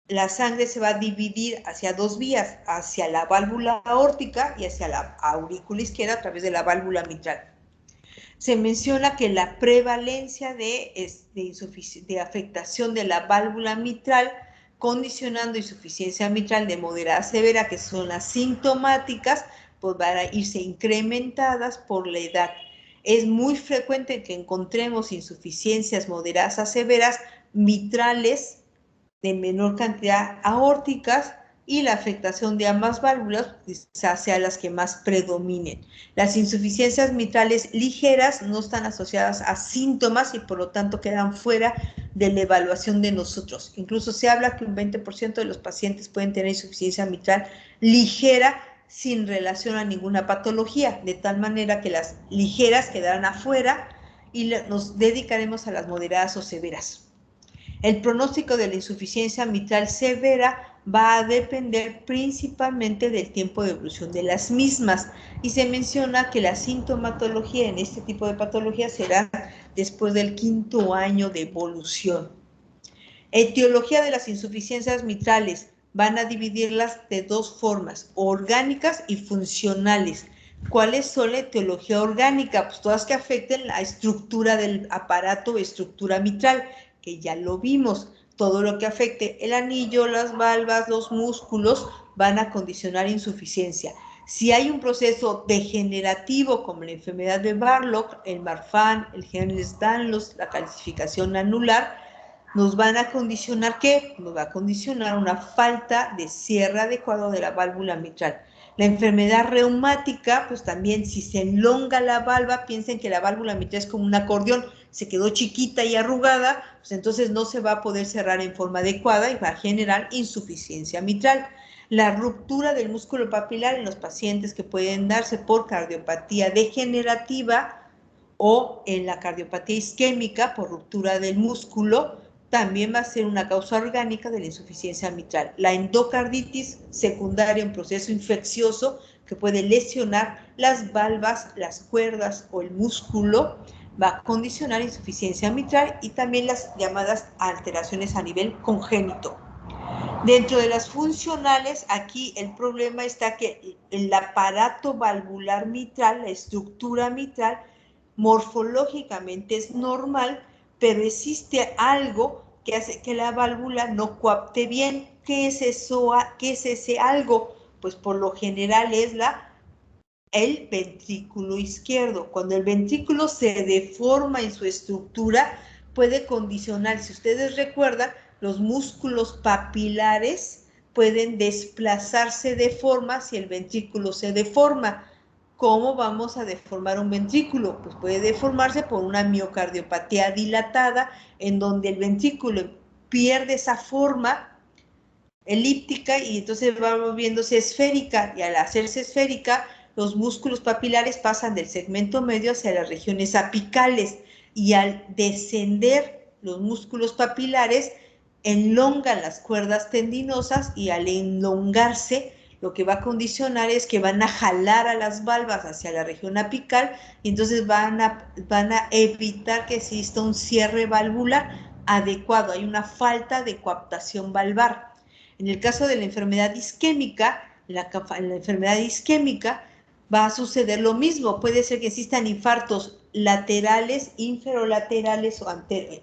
la sangre se va a dividir hacia dos vías, hacia la válvula aórtica y hacia la aurícula izquierda a través de la válvula mitral. Se menciona que la prevalencia de afectación de la válvula mitral, condicionando insuficiencia mitral de moderada a severa, que son las sintomáticas, pues van a irse incrementadas por la edad. Es muy frecuente que encontremos insuficiencias moderadas a severas mitrales de menor cantidad aórticas, y la afectación de ambas válvulas quizás sean las que más predominen. Las insuficiencias mitrales ligeras no están asociadas a síntomas y por lo tanto quedan fuera de la evaluación de nosotros. Incluso se habla que un 20% de los pacientes pueden tener insuficiencia mitral ligera sin relación a ninguna patología, de tal manera que las ligeras quedarán afuera y nos dedicaremos a las moderadas o severas. El pronóstico de la insuficiencia mitral severa va a depender principalmente del tiempo de evolución de las mismas, y se menciona que la sintomatología en este tipo de patología será después del 5º año de evolución. Etiología de las insuficiencias mitrales: van a dividirlas de dos formas, orgánicas y funcionales. ¿Cuáles son la etiología orgánica? Pues todas que afecten la estructura del aparato o estructura mitral, que ya lo vimos. Todo lo que afecte el anillo, las valvas, los músculos, van a condicionar insuficiencia. Si hay un proceso degenerativo como la enfermedad de Barlow, el Marfan, el Ehlers-Danlos, la calcificación anular, nos van a condicionar, ¿qué? Nos va a condicionar una falta de cierre adecuado de la válvula mitral. La enfermedad reumática, pues también si se elonga la valva, piensen que la válvula mitral es como un acordeón, se quedó chiquita y arrugada, pues entonces no se va a poder cerrar en forma adecuada y va a generar insuficiencia mitral. La ruptura del músculo papilar en los pacientes que pueden darse por cardiopatía degenerativa o en la cardiopatía isquémica por ruptura del músculo, también va a ser una causa orgánica de la insuficiencia mitral. La endocarditis secundaria, un proceso infeccioso que puede lesionar las valvas, las cuerdas o el músculo, va a condicionar insuficiencia mitral, y también las llamadas alteraciones a nivel congénito. Dentro de las funcionales, aquí el problema está que el aparato valvular mitral, la estructura mitral, morfológicamente es normal, pero existe algo que hace que la válvula no coapte bien. ¿Qué es eso? ¿Qué es ese algo? Pues por lo general es el ventrículo izquierdo. Cuando el ventrículo se deforma en su estructura, puede condicionar. Si ustedes recuerdan, los músculos papilares pueden desplazarse de forma si el ventrículo se deforma. ¿Cómo vamos a deformar un ventrículo? Pues puede deformarse por una miocardiopatía dilatada, en donde el ventrículo pierde esa forma elíptica y entonces va volviéndose esférica, y al hacerse esférica, los músculos papilares pasan del segmento medio hacia las regiones apicales, y al descender los músculos papilares elongan las cuerdas tendinosas, y al elongarse lo que va a condicionar es que van a jalar a las valvas hacia la región apical, y entonces van a evitar que exista un cierre valvular adecuado. Hay una falta de coaptación valvar. En el caso de la enfermedad isquémica, la enfermedad isquémica va a suceder lo mismo. Puede ser que existan infartos laterales, inferolaterales o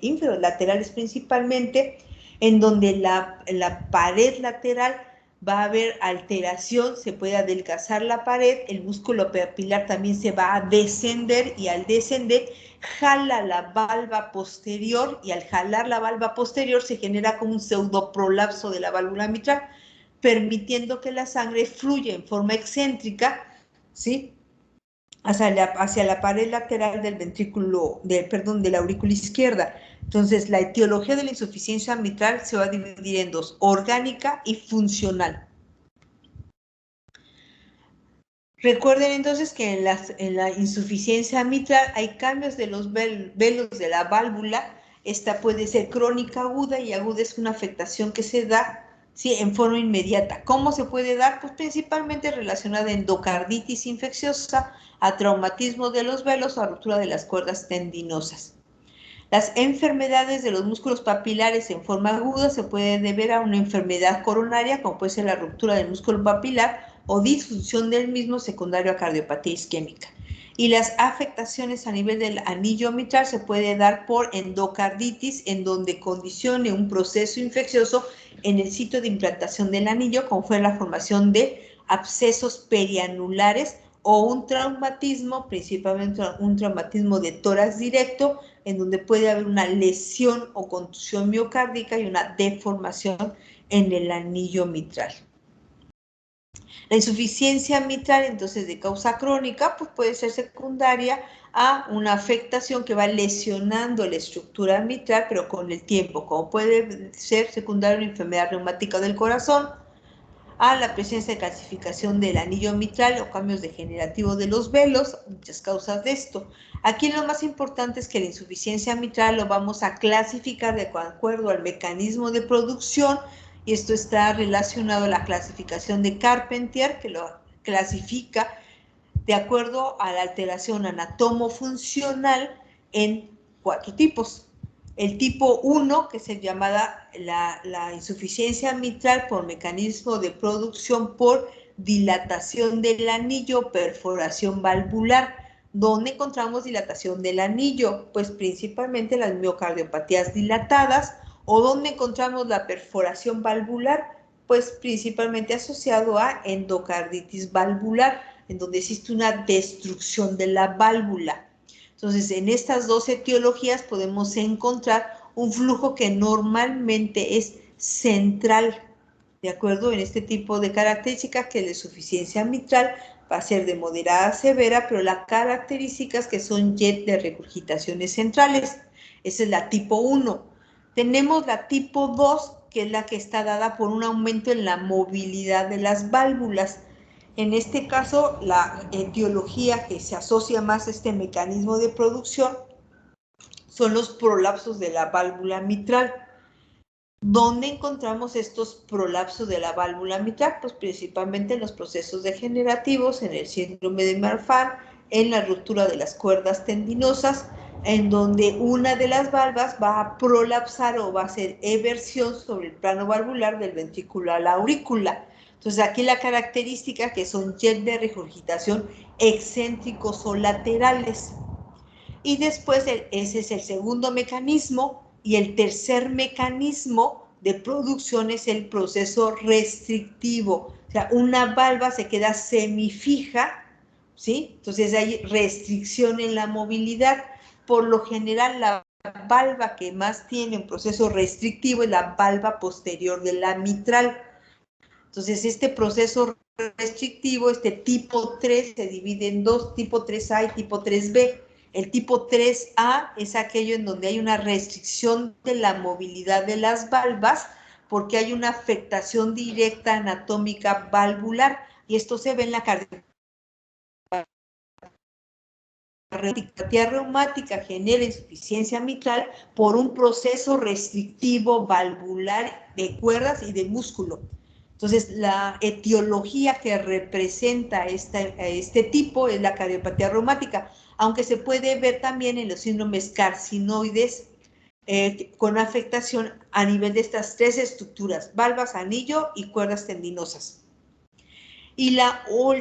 inferolaterales principalmente, en donde la pared lateral va a haber alteración, se puede adelgazar la pared, el músculo papilar también se va a descender, y al descender jala la valva posterior, y al jalar la valva posterior se genera como un pseudoprolapso de la válvula mitral, permitiendo que la sangre fluya en forma excéntrica, ¿sí?, hacia la pared lateral del ventrículo, de la aurícula izquierda. Entonces, la etiología de la insuficiencia mitral se va a dividir en dos: orgánica y funcional. Recuerden entonces que en la insuficiencia mitral hay cambios de los velos de la válvula. Esta puede ser crónica aguda, y aguda es una afectación que se da, ¿sí?, en forma inmediata. ¿Cómo se puede dar? Pues principalmente relacionada a endocarditis infecciosa, a traumatismo de los velos o a ruptura de las cuerdas tendinosas. Las enfermedades de los músculos papilares en forma aguda se pueden deber a una enfermedad coronaria, como puede ser la ruptura del músculo papilar o disfunción del mismo secundario a cardiopatía isquémica. Y las afectaciones a nivel del anillo mitral se puede dar por endocarditis, en donde condicione un proceso infeccioso en el sitio de implantación del anillo, como fue la formación de abscesos perianulares, o un traumatismo, principalmente un traumatismo de tórax directo, en donde puede haber una lesión o contusión miocárdica y una deformación en el anillo mitral. La insuficiencia mitral, entonces, de causa crónica, pues puede ser secundaria a una afectación que va lesionando la estructura mitral, pero con el tiempo, como puede ser secundaria a una enfermedad reumática del corazón, a la presencia de calcificación del anillo mitral o cambios degenerativos de los velos, muchas causas de esto. Aquí lo más importante es que la insuficiencia mitral lo vamos a clasificar de acuerdo al mecanismo de producción, y esto está relacionado a la clasificación de Carpentier, que lo clasifica de acuerdo a la alteración anatomofuncional en 4 tipos. El tipo 1, que se llamada la insuficiencia mitral por mecanismo de producción por dilatación del anillo, perforación valvular. ¿Dónde encontramos dilatación del anillo? Pues principalmente las miocardiopatías dilatadas. ¿O dónde encontramos la perforación valvular? Pues principalmente asociado a endocarditis valvular, en donde existe una destrucción de la válvula. Entonces, en estas dos etiologías podemos encontrar un flujo que normalmente es central, ¿de acuerdo? En este tipo de características, que la insuficiencia mitral va a ser de moderada a severa, pero las características que son jet de regurgitaciones centrales. Esa es la tipo 1. Tenemos la tipo 2, que es la que está dada por un aumento en la movilidad de las válvulas. En este caso, la etiología que se asocia más a este mecanismo de producción son los prolapsos de la válvula mitral. ¿Dónde encontramos estos prolapsos de la válvula mitral? Pues principalmente en los procesos degenerativos, en el síndrome de Marfan, en la ruptura de las cuerdas tendinosas, en donde una de las valvas va a prolapsar o va a hacer eversión sobre el plano valvular del ventrículo a la aurícula. Entonces, aquí la característica, que son jet de regurgitación excéntricos o laterales. Y después, ese es el segundo mecanismo, y el tercer mecanismo de producción es el proceso restrictivo. O sea, una valva se queda semifija, ¿sí? Entonces hay restricción en la movilidad. Por lo general, la valva que más tiene un proceso restrictivo es la valva posterior de la mitral. Entonces, este proceso restrictivo, este tipo 3, se divide en dos, tipo 3A y tipo 3B. El tipo 3A es aquello en donde hay una restricción de la movilidad de las valvas porque hay una afectación directa anatómica valvular, y esto se ve en la cardiopatía reumática, genera insuficiencia mitral por un proceso restrictivo valvular de cuerdas y de músculo. Entonces, la etiología que representa este tipo es la cardiopatía reumática, aunque se puede ver también en los síndromes carcinoides con afectación a nivel de estas tres estructuras: valvas, anillo y cuerdas tendinosas. Y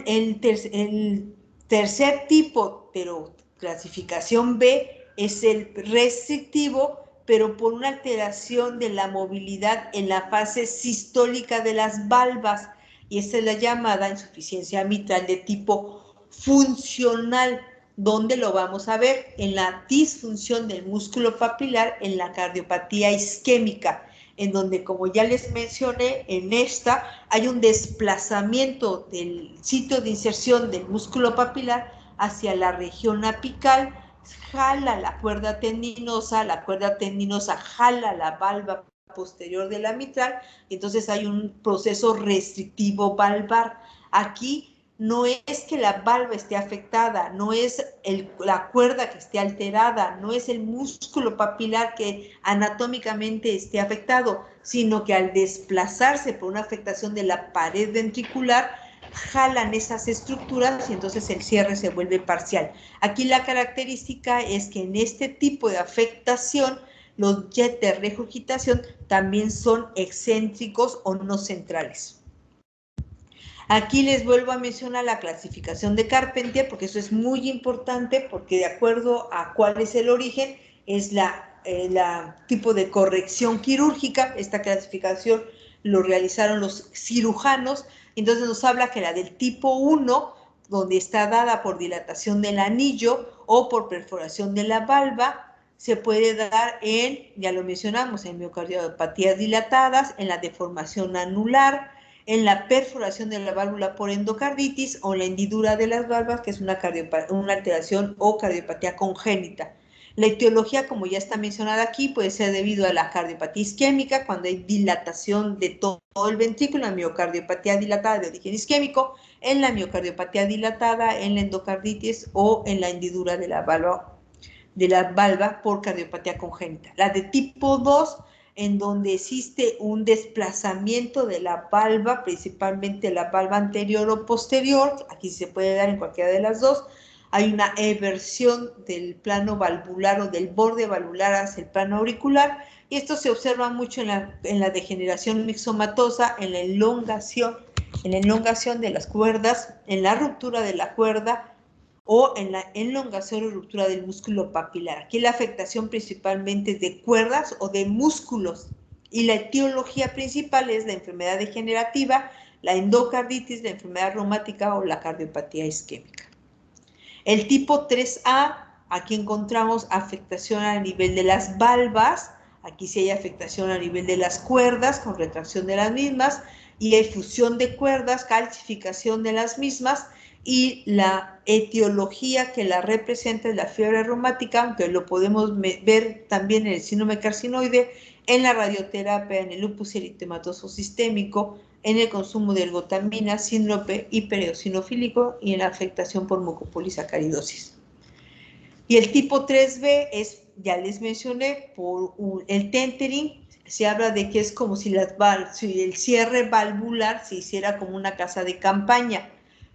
el tercer tipo, pero clasificación B, es el restrictivo, pero por una alteración de la movilidad en la fase sistólica de las valvas, y esta es la llamada insuficiencia mitral de tipo funcional, donde lo vamos a ver en la disfunción del músculo papilar, en la cardiopatía isquémica, en donde, como ya les mencioné, en esta hay un desplazamiento del sitio de inserción del músculo papilar hacia la región apical, jala la cuerda tendinosa jala la valva posterior de la mitral, y entonces hay un proceso restrictivo valvar. Aquí no es que la valva esté afectada, no es la cuerda que esté alterada, no es el músculo papilar que anatómicamente esté afectado, sino que al desplazarse por una afectación de la pared ventricular, jalan esas estructuras y entonces el cierre se vuelve parcial. Aquí la característica es que en este tipo de afectación, los jets de regurgitación también son excéntricos o no centrales. Aquí les vuelvo a mencionar la clasificación de Carpentier, porque eso es muy importante, porque de acuerdo a cuál es el origen, es la tipo de corrección quirúrgica. Esta clasificación lo realizaron los cirujanos, entonces nos habla que la del tipo 1, donde está dada por dilatación del anillo o por perforación de la valva, se puede dar en, ya lo mencionamos, en miocardiopatías dilatadas, en la deformación anular, en la perforación de la válvula por endocarditis o la hendidura de las valvas, que es una alteración o cardiopatía congénita. La etiología, como ya está mencionada aquí, puede ser debido a la cardiopatía isquémica, cuando hay dilatación de todo el ventrículo, la miocardiopatía dilatada de origen isquémico, en la miocardiopatía dilatada, en la endocarditis o en la hendidura de la valva por cardiopatía congénita. La de tipo 2, en donde existe un desplazamiento de la valva, principalmente la valva anterior o posterior, aquí se puede dar en cualquiera de las dos. Hay una eversión del plano valvular o del borde valvular hacia el plano auricular, y esto se observa mucho en la degeneración mixomatosa, en la elongación de las cuerdas, en la ruptura de la cuerda, o en la elongación o ruptura del músculo papilar. Aquí la afectación principalmente de cuerdas o de músculos, y la etiología principal es la enfermedad degenerativa, la endocarditis, la enfermedad reumática o la cardiopatía isquémica. El tipo 3A, aquí encontramos afectación a nivel de las valvas, aquí sí hay afectación a nivel de las cuerdas con retracción de las mismas, y hay fusión de cuerdas, calcificación de las mismas, y la etiología que la representa es la fiebre reumática, aunque lo podemos ver también en el síndrome carcinoide, en la radioterapia, en el lupus eritematoso sistémico, en el consumo de ergotamina, síndrome hipereosinofílico y en la afectación por mucopolisacaridosis. Y el tipo 3B es, ya les mencioné, por el tethering. Se habla de que es como si el cierre valvular se hiciera como una casa de campaña,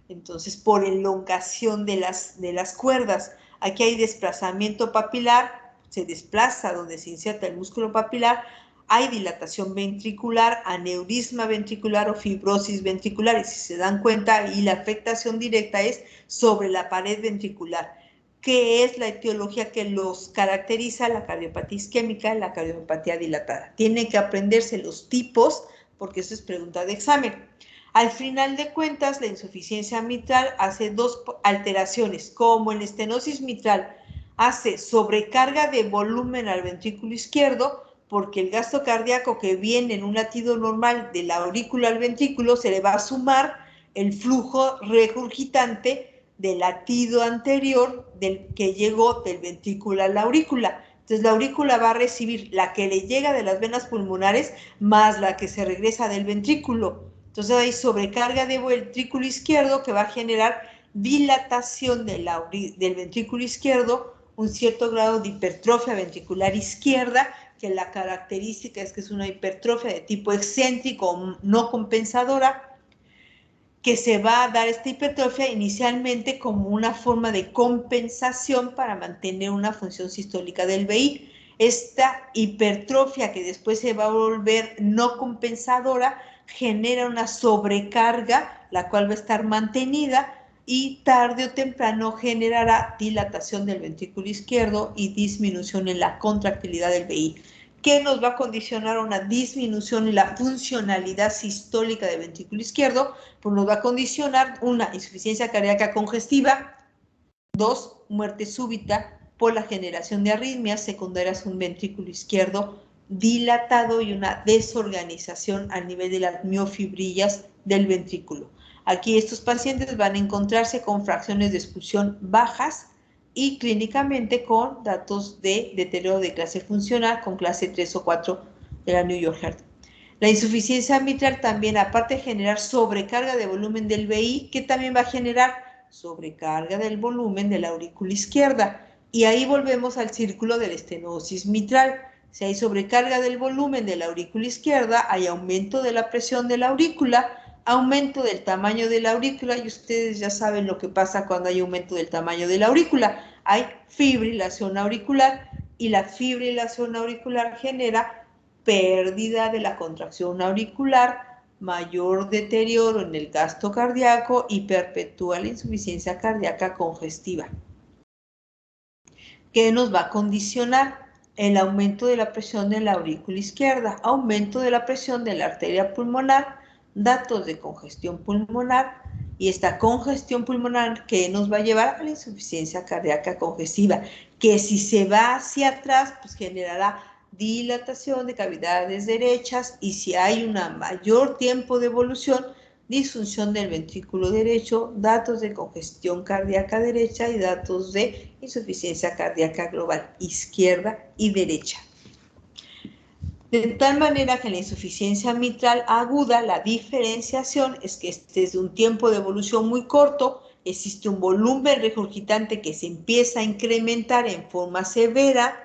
entonces por elongación de las cuerdas. Aquí hay desplazamiento papilar, se desplaza donde se inserta el músculo papilar, hay dilatación ventricular, aneurisma ventricular o fibrosis ventricular, y si se dan cuenta, y la afectación directa es sobre la pared ventricular. ¿Qué es la etiología que los caracteriza? La cardiopatía isquémica y la cardiopatía dilatada. Tienen que aprenderse los tipos, porque eso es pregunta de examen. Al final de cuentas, la insuficiencia mitral hace dos alteraciones, como en la estenosis mitral hace sobrecarga de volumen al ventrículo izquierdo, porque el gasto cardíaco que viene en un latido normal de la aurícula al ventrículo se le va a sumar el flujo regurgitante del latido anterior del que llegó del ventrículo a la aurícula. Entonces la aurícula va a recibir la que le llega de las venas pulmonares más la que se regresa del ventrículo. Entonces hay sobrecarga de ventrículo izquierdo que va a generar dilatación del ventrículo izquierdo, un cierto grado de hipertrofia ventricular izquierda, que la característica es que es una hipertrofia de tipo excéntrico no compensadora, que se va a dar esta hipertrofia inicialmente como una forma de compensación para mantener una función sistólica del VI. Esta hipertrofia que después se va a volver no compensadora genera una sobrecarga, la cual va a estar mantenida y tarde o temprano generará dilatación del ventrículo izquierdo y disminución en la contractilidad del VI. ¿Qué nos va a condicionar una disminución en la funcionalidad sistólica del ventrículo izquierdo? Pues nos va a condicionar una insuficiencia cardíaca congestiva, 2, muerte súbita por la generación de arritmias secundarias a un ventrículo izquierdo dilatado y una desorganización al nivel de las miofibrillas del ventrículo. Aquí estos pacientes van a encontrarse con fracciones de expulsión bajas y clínicamente con datos de deterioro de clase funcional con clase 3 o 4 de la New York Heart. La insuficiencia mitral también, aparte de generar sobrecarga de volumen del VI, ¿qué también va a generar? Sobrecarga del volumen de la aurícula izquierda. Y ahí volvemos al círculo de la estenosis mitral. Si hay sobrecarga del volumen de la aurícula izquierda, hay aumento de la presión de la aurícula, aumento del tamaño de la aurícula, y ustedes ya saben lo que pasa cuando hay aumento del tamaño de la aurícula. Hay fibrilación auricular, y la fibrilación auricular genera pérdida de la contracción auricular, mayor deterioro en el gasto cardíaco y perpetúa la insuficiencia cardíaca congestiva. ¿Qué nos va a condicionar? El aumento de la presión de la aurícula izquierda, aumento de la presión de la arteria pulmonar, datos de congestión pulmonar, y esta congestión pulmonar que nos va a llevar a la insuficiencia cardíaca congestiva, que si se va hacia atrás, pues generará dilatación de cavidades derechas, y si hay un mayor tiempo de evolución, disfunción del ventrículo derecho, datos de congestión cardíaca derecha y datos de insuficiencia cardíaca global izquierda y derecha. De tal manera que en la insuficiencia mitral aguda, la diferenciación es que este es de un tiempo de evolución muy corto, existe un volumen regurgitante que se empieza a incrementar en forma severa,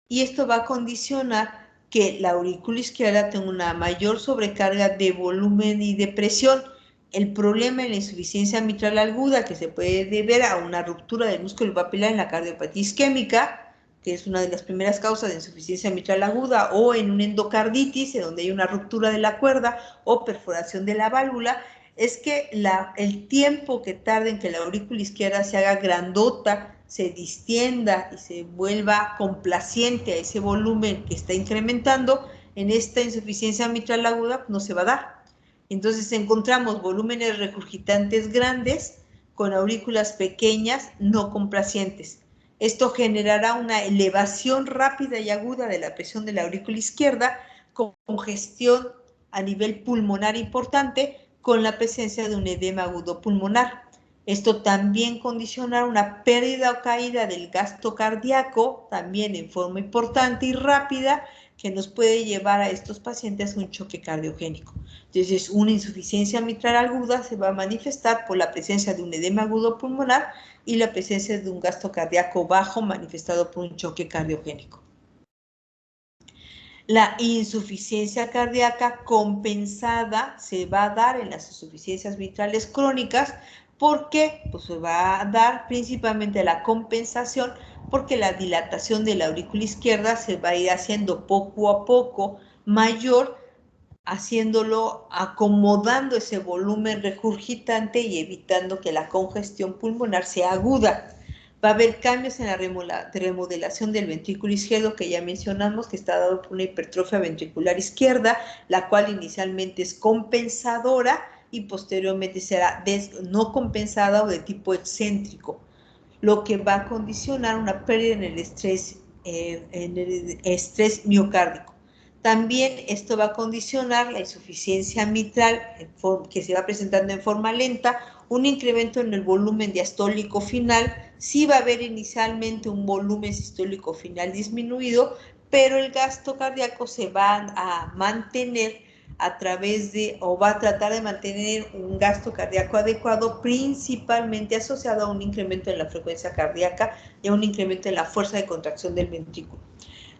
y esto va a condicionar que la aurícula izquierda tenga una mayor sobrecarga de volumen y de presión. El problema en la insuficiencia mitral aguda, que se puede deber a una ruptura del músculo papilar en la cardiopatía isquémica, que es una de las primeras causas de insuficiencia mitral aguda, o en una endocarditis, en donde hay una ruptura de la cuerda o perforación de la válvula, es que el tiempo que tarda en que la aurícula izquierda se haga grandota, se distienda y se vuelva complaciente a ese volumen que está incrementando, en esta insuficiencia mitral aguda no se va a dar. Entonces encontramos volúmenes regurgitantes grandes con aurículas pequeñas no complacientes. Esto generará una elevación rápida y aguda de la presión de la aurícula izquierda, con congestión a nivel pulmonar importante, con la presencia de un edema agudo pulmonar. Esto también condiciona una pérdida o caída del gasto cardíaco, también en forma importante y rápida, que nos puede llevar a estos pacientes a un choque cardiogénico. Entonces, una insuficiencia mitral aguda se va a manifestar por la presencia de un edema agudo pulmonar y la presencia de un gasto cardíaco bajo manifestado por un choque cardiogénico. La insuficiencia cardíaca compensada se va a dar en las insuficiencias mitrales crónicas. ¿Por qué? Pues se va a dar principalmente la compensación porque la dilatación de la aurícula izquierda se va a ir haciendo poco a poco mayor, haciéndolo, acomodando ese volumen regurgitante y evitando que la congestión pulmonar sea aguda. Va a haber cambios en la remodelación del ventrículo izquierdo, que ya mencionamos, que está dado por una hipertrofia ventricular izquierda, la cual inicialmente es compensadora y posteriormente será no compensada o de tipo excéntrico. lo que va a condicionar una pérdida en el estrés miocárdico. También esto va a condicionar la insuficiencia mitral que se va presentando en forma lenta, un incremento en el volumen diastólico final. Sí va a haber inicialmente un volumen sistólico final disminuido, pero el gasto cardíaco se va a mantener a través de, o va a tratar de mantener un gasto cardíaco adecuado, principalmente asociado a un incremento en la frecuencia cardíaca y a un incremento en la fuerza de contracción del ventrículo.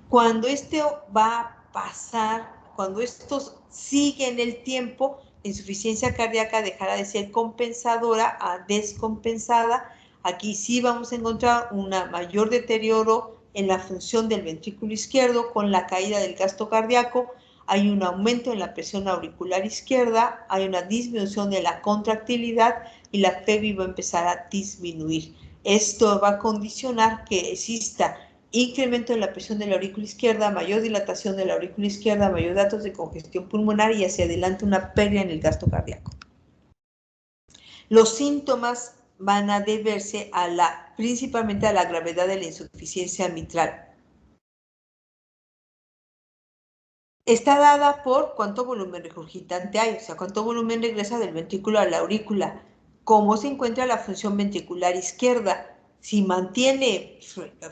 Cuando esto va a pasar, cuando esto sigue en el tiempo, la insuficiencia cardíaca dejará de ser compensadora a descompensada. Aquí sí vamos a encontrar un mayor deterioro en la función del ventrículo izquierdo con la caída del gasto cardíaco. Hay un aumento en la presión auricular izquierda, hay una disminución de la contractilidad y la FEBI va a empezar a disminuir. Esto va a condicionar que exista incremento en la presión de la aurícula izquierda, mayor dilatación de la aurícula izquierda, mayor datos de congestión pulmonar y hacia adelante una pérdida en el gasto cardíaco. Los síntomas van a deberse principalmente a la gravedad de la insuficiencia mitral. Está dada por cuánto volumen regurgitante hay, o sea, cuánto volumen regresa del ventrículo a la aurícula, cómo se encuentra la función ventricular izquierda, si mantiene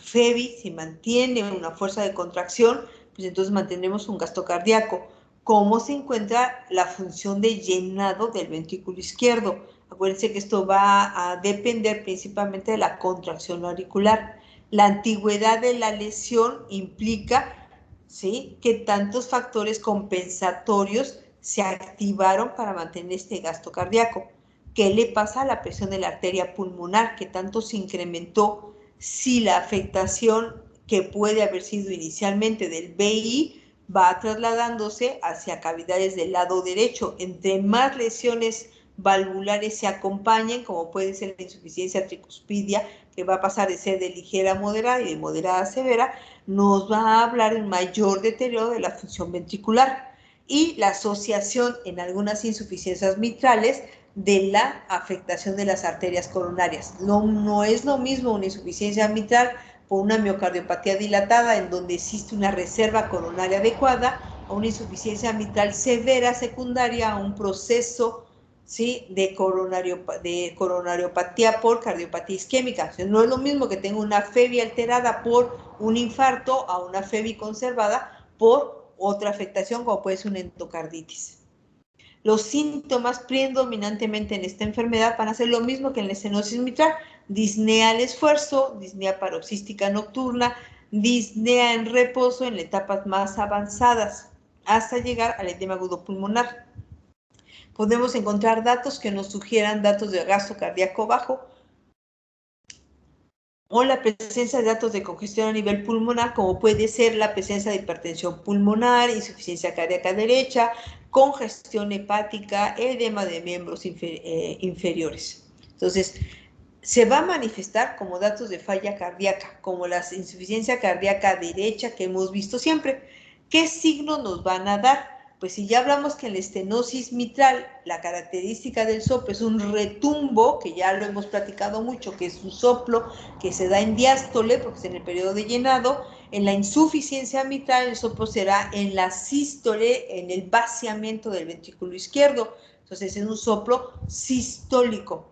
FEBI, si mantiene una fuerza de contracción, pues entonces mantenemos un gasto cardíaco. Cómo se encuentra la función de llenado del ventrículo izquierdo. Acuérdense que esto va a depender principalmente de la contracción auricular. La antigüedad de la lesión implica, ¿sí?, que tantos factores compensatorios se activaron para mantener este gasto cardíaco. ¿Qué le pasa a la presión de la arteria pulmonar? ¿Qué tanto se incrementó? Si la afectación que puede haber sido inicialmente del VI va trasladándose hacia cavidades del lado derecho. Entre más lesiones valvulares se acompañen, como puede ser la insuficiencia tricuspidia, que va a pasar de ser de ligera a moderada y de moderada a severa, nos va a hablar de un mayor deterioro de la función ventricular y la asociación en algunas insuficiencias mitrales de la afectación de las arterias coronarias. No es lo mismo una insuficiencia mitral por una miocardiopatía dilatada en donde existe una reserva coronaria adecuada, a una insuficiencia mitral severa secundaria a un proceso, ¿sí?, de coronariopatía por cardiopatía isquémica. O sea, no es lo mismo que tenga una FEBI alterada por un infarto a una FEBI conservada por otra afectación como puede ser una endocarditis. Los síntomas predominantemente en esta enfermedad van a ser lo mismo que en la estenosis mitral: disnea al esfuerzo, disnea paroxística nocturna, disnea en reposo en etapas más avanzadas, hasta llegar al edema agudo pulmonar. Podemos encontrar datos que nos sugieran datos de gasto cardíaco bajo o la presencia de datos de congestión a nivel pulmonar, como puede ser la presencia de hipertensión pulmonar, insuficiencia cardíaca derecha, congestión hepática, edema de miembros inferiores. Entonces, se va a manifestar como datos de falla cardíaca, como la insuficiencia cardíaca derecha que hemos visto siempre. ¿Qué signos nos van a dar? Pues si ya hablamos que en la estenosis mitral la característica del soplo es un retumbo, que ya lo hemos platicado mucho, que es un soplo que se da en diástole, porque es en el periodo de llenado. En la insuficiencia mitral el soplo será en la sístole, en el vaciamiento del ventrículo izquierdo. Entonces es un soplo sistólico.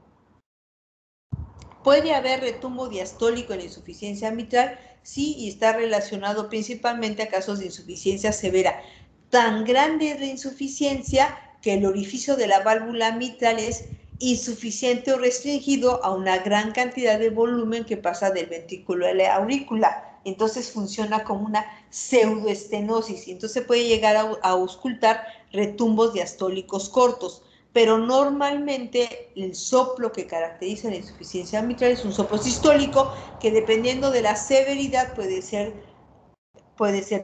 Puede haber retumbo diastólico en la insuficiencia mitral, sí, y está relacionado principalmente a casos de insuficiencia severa. Tan grande es la insuficiencia que el orificio de la válvula mitral es insuficiente o restringido a una gran cantidad de volumen que pasa del ventrículo a la aurícula. Entonces funciona como una pseudoestenosis y entonces puede llegar a auscultar retumbos diastólicos cortos. Pero normalmente el soplo que caracteriza la insuficiencia mitral es un soplo sistólico que, dependiendo de la severidad, puede ser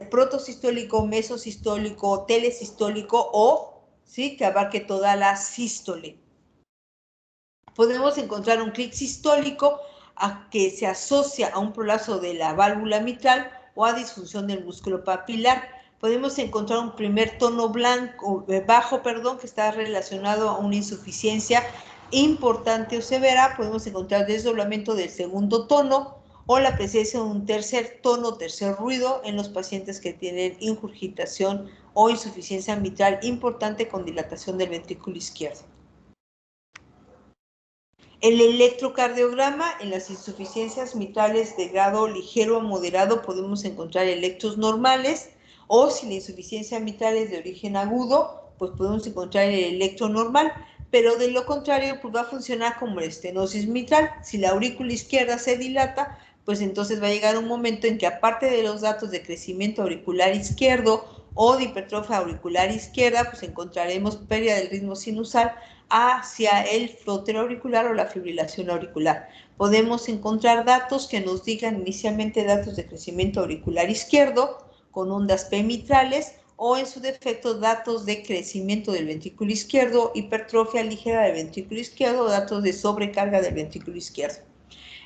protosistólico, mesosistólico, telesistólico o, ¿sí?, que abarque toda la sístole. Podemos encontrar un clic sistólico que se asocia a un prolapso de la válvula mitral o a disfunción del músculo papilar. Podemos encontrar un primer tono bajo, que está relacionado a una insuficiencia importante o severa, podemos encontrar desdoblamiento del segundo tono o la presencia de un tercer tono, tercer ruido en los pacientes que tienen ingurgitación o insuficiencia mitral importante con dilatación del ventrículo izquierdo. El electrocardiograma, en las insuficiencias mitrales de grado ligero o moderado podemos encontrar electros normales, o si la insuficiencia mitral es de origen agudo, pues podemos encontrar el electro normal, pero de lo contrario, pues va a funcionar como la estenosis mitral. Si la aurícula izquierda se dilata, pues entonces va a llegar un momento en que, aparte de los datos de crecimiento auricular izquierdo o de hipertrofia auricular izquierda, pues encontraremos pérdida del ritmo sinusal hacia el flótero auricular o la fibrilación auricular. Podemos encontrar datos que nos digan inicialmente datos de crecimiento auricular izquierdo con ondas P mitrales, o en su defecto datos de crecimiento del ventrículo izquierdo, hipertrofia ligera del ventrículo izquierdo, datos de sobrecarga del ventrículo izquierdo.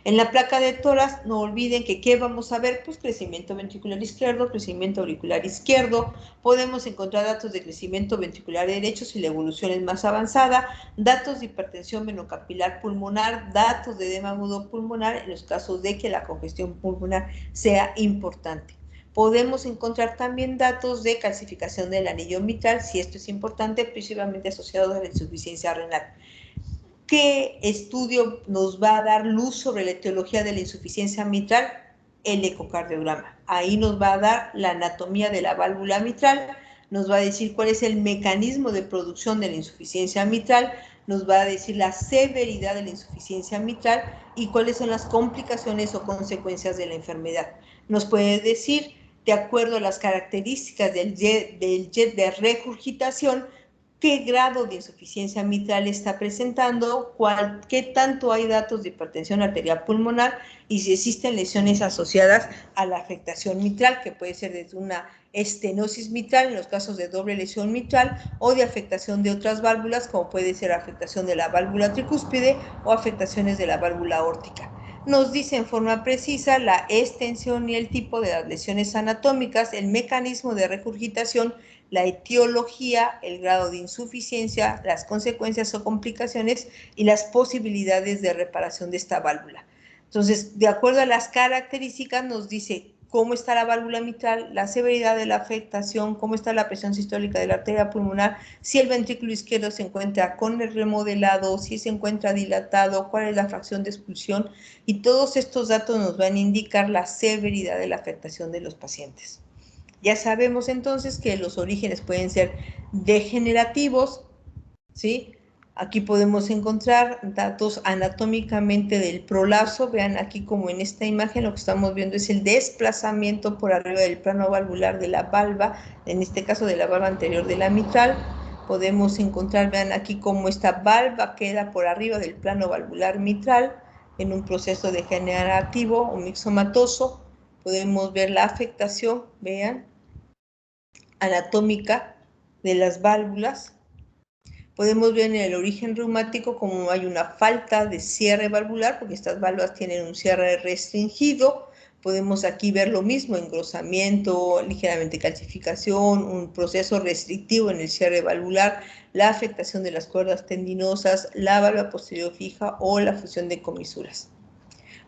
En la placa de tórax, no olviden que ¿qué vamos a ver? Pues crecimiento ventricular izquierdo, crecimiento auricular izquierdo. Podemos encontrar datos de crecimiento ventricular derecho si la evolución es más avanzada, datos de hipertensión venocapilar pulmonar, datos de edema agudo pulmonar en los casos de que la congestión pulmonar sea importante. Podemos encontrar también datos de calcificación del anillo mitral, si esto es importante, principalmente asociado a la insuficiencia renal. ¿Qué estudio nos va a dar luz sobre la etiología de la insuficiencia mitral? El ecocardiograma. Ahí nos va a dar la anatomía de la válvula mitral, nos va a decir cuál es el mecanismo de producción de la insuficiencia mitral, nos va a decir la severidad de la insuficiencia mitral y cuáles son las complicaciones o consecuencias de la enfermedad. Nos puede decir, de acuerdo a las características del jet de regurgitación, qué grado de insuficiencia mitral está presentando, qué tanto hay datos de hipertensión arterial pulmonar y si existen lesiones asociadas a la afectación mitral, que puede ser desde una estenosis mitral en los casos de doble lesión mitral o de afectación de otras válvulas, como puede ser afectación de la válvula tricúspide o afectaciones de la válvula aórtica. Nos dice en forma precisa la extensión y el tipo de las lesiones anatómicas, el mecanismo de regurgitación, la etiología, el grado de insuficiencia, las consecuencias o complicaciones y las posibilidades de reparación de esta válvula. Entonces, de acuerdo a las características, nos dice cómo está la válvula mitral, la severidad de la afectación, cómo está la presión sistólica de la arteria pulmonar, si el ventrículo izquierdo se encuentra con el remodelado, si se encuentra dilatado, cuál es la fracción de expulsión, y todos estos datos nos van a indicar la severidad de la afectación de los pacientes. Ya sabemos entonces que los orígenes pueden ser degenerativos, ¿sí? Aquí podemos encontrar datos anatómicamente del prolapso. Vean aquí como en esta imagen lo que estamos viendo es el desplazamiento por arriba del plano valvular de la valva, en este caso de la valva anterior de la mitral. Podemos encontrar, vean aquí cómo esta valva queda por arriba del plano valvular mitral en un proceso degenerativo o mixomatoso. Podemos ver la afectación, vean, anatómica de las válvulas. Podemos ver en el origen reumático como hay una falta de cierre valvular, porque estas válvulas tienen un cierre restringido. Podemos aquí ver lo mismo, engrosamiento, ligeramente calcificación, un proceso restrictivo en el cierre valvular, la afectación de las cuerdas tendinosas, la válvula posterior fija o la fusión de comisuras.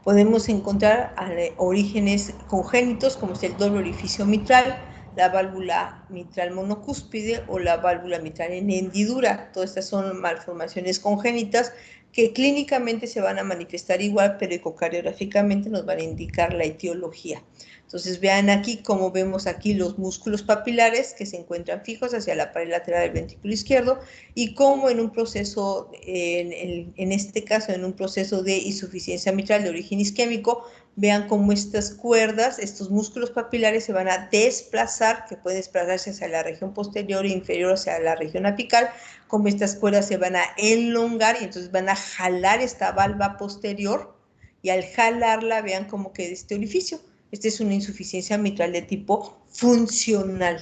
Podemos encontrar orígenes congénitos, como es el doble orificio mitral, la válvula mitral monocúspide o la válvula mitral en hendidura. Todas estas son malformaciones congénitas que clínicamente se van a manifestar igual, pero ecocardiográficamente nos van a indicar la etiología. Entonces vean aquí cómo vemos aquí los músculos papilares que se encuentran fijos hacia la pared lateral del ventrículo izquierdo y cómo en un proceso, en este caso en un proceso de insuficiencia mitral de origen isquémico, vean cómo estas cuerdas, estos músculos papilares se van a desplazar, que pueden desplazarse hacia la región posterior e inferior hacia la región apical, como estas cuerdas se van a elongar y entonces van a jalar esta valva posterior y al jalarla vean cómo queda este orificio. Esta es una insuficiencia mitral de tipo funcional.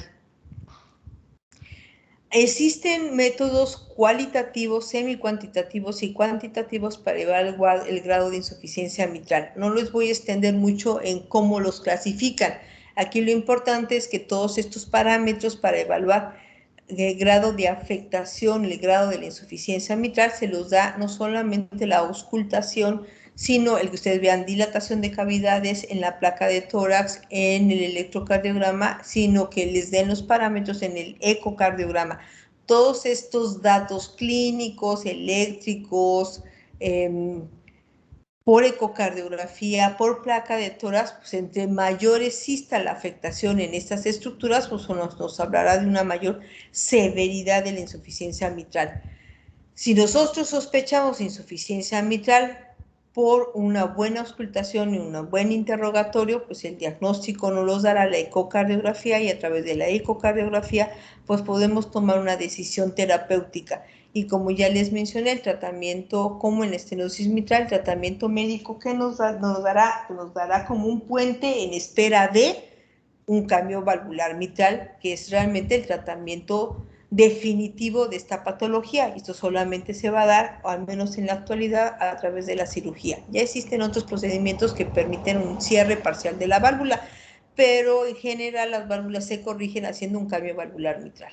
Existen métodos cualitativos, semicuantitativos y cuantitativos para evaluar el grado de insuficiencia mitral. No les voy a extender mucho en cómo los clasifican. Aquí lo importante es que todos estos parámetros para evaluar grado de afectación, el grado de la insuficiencia mitral, se los da no solamente la auscultación, sino el que ustedes vean dilatación de cavidades en la placa de tórax, en el electrocardiograma, sino que les den los parámetros en el ecocardiograma. Todos estos datos clínicos, eléctricos, por ecocardiografía, por placa de tórax, pues entre mayor exista la afectación en estas estructuras, pues nos hablará de una mayor severidad de la insuficiencia mitral. Si nosotros sospechamos insuficiencia mitral por una buena auscultación y un buen interrogatorio, pues el diagnóstico nos los dará la ecocardiografía y a través de la ecocardiografía pues podemos tomar una decisión terapéutica. Y como ya les mencioné, el tratamiento como en estenosis mitral, el tratamiento médico que nos dará como un puente en espera de un cambio valvular mitral, que es realmente el tratamiento definitivo de esta patología. Esto solamente se va a dar, o al menos en la actualidad, a través de la cirugía. Ya existen otros procedimientos que permiten un cierre parcial de la válvula, pero en general las válvulas se corrigen haciendo un cambio valvular mitral.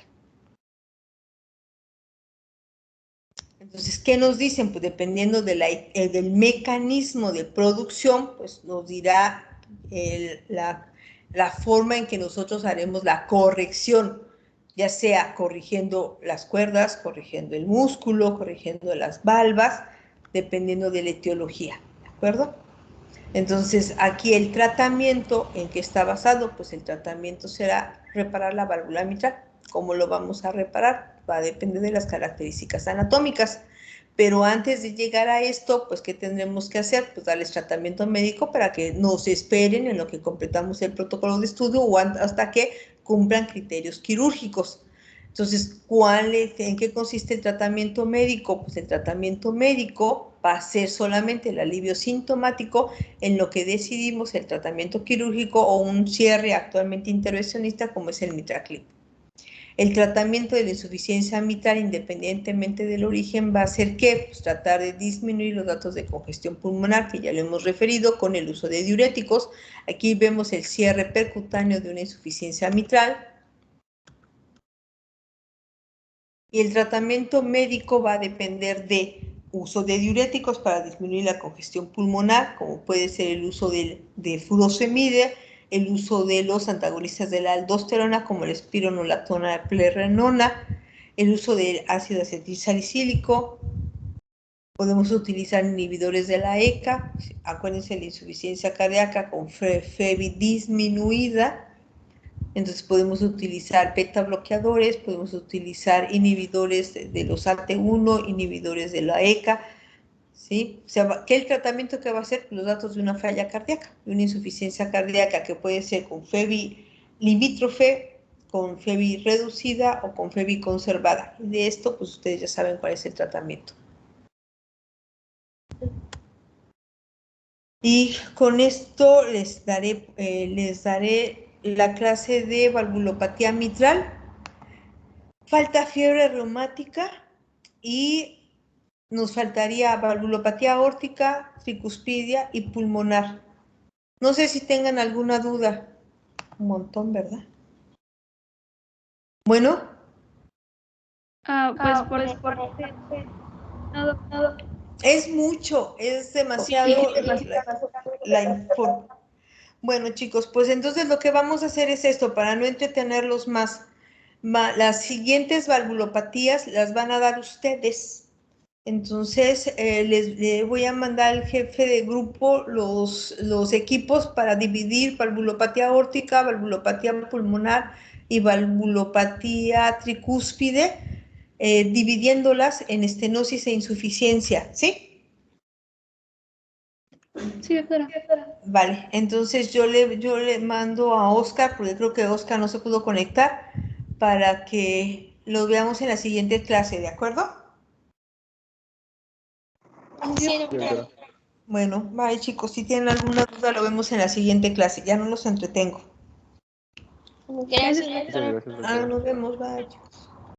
Entonces, ¿qué nos dicen? Pues dependiendo de del mecanismo de producción, pues nos dirá la forma en que nosotros haremos la corrección, ya sea corrigiendo las cuerdas, corrigiendo el músculo, corrigiendo las valvas, dependiendo de la etiología, ¿de acuerdo? Entonces, aquí el tratamiento, ¿en qué está basado? Pues el tratamiento será reparar la válvula mitral. ¿Cómo lo vamos a reparar? Va a depender de las características anatómicas. Pero antes de llegar a esto, pues, ¿qué tendremos que hacer? Pues darles tratamiento médico para que nos esperen en lo que completamos el protocolo de estudio o hasta que cumplan criterios quirúrgicos. Entonces, ¿en qué consiste el tratamiento médico? Pues el tratamiento médico va a ser solamente el alivio sintomático en lo que decidimos el tratamiento quirúrgico o un cierre actualmente intervencionista como es el MitraClip. El tratamiento de la insuficiencia mitral, independientemente del origen, va a ser ¿qué? Pues tratar de disminuir los datos de congestión pulmonar, que ya lo hemos referido, con el uso de diuréticos. Aquí vemos el cierre percutáneo de una insuficiencia mitral. Y el tratamiento médico va a depender de uso de diuréticos para disminuir la congestión pulmonar, como puede ser el uso de furosemide, el uso de los antagonistas de la aldosterona, como el espironolactona, plerrenona, el uso del ácido acetilsalicílico. Podemos utilizar inhibidores de la ECA, acuérdense de la insuficiencia cardíaca con FEBI disminuida. Entonces podemos utilizar beta bloqueadores, podemos utilizar inhibidores de los AT1, inhibidores de la ECA, ¿sí? O sea, ¿qué el tratamiento que va a hacer? Los datos de una falla cardíaca, de una insuficiencia cardíaca que puede ser con FEBI limítrofe, con FEBI reducida o con FEBI conservada. Y de esto, pues ustedes ya saben cuál es el tratamiento. Y con esto les daré la clase de valvulopatía mitral. Falta fiebre reumática y nos faltaría valvulopatía aórtica, tricuspidia y pulmonar. No sé si tengan alguna duda. Un montón, ¿verdad? Bueno. Pues por Es mucho, es demasiado la información. Bueno, chicos, pues entonces lo que vamos a hacer es esto, para no entretenerlos más. Las siguientes valvulopatías las van a dar ustedes. Entonces, les voy a mandar al jefe de grupo los equipos para dividir valvulopatía aórtica, valvulopatía pulmonar y valvulopatía tricúspide, dividiéndolas en estenosis e insuficiencia, ¿sí? Sí, doctora. Vale, entonces yo le mando a Oscar, porque creo que Oscar no se pudo conectar, para que lo veamos en la siguiente clase, ¿de acuerdo? Sí, doctora. Bueno, bye chicos, si tienen alguna duda lo vemos en la siguiente clase, ya no los entretengo. Gracias, Muchas doctora. gracias, doctora. Nos vemos, bye chicos.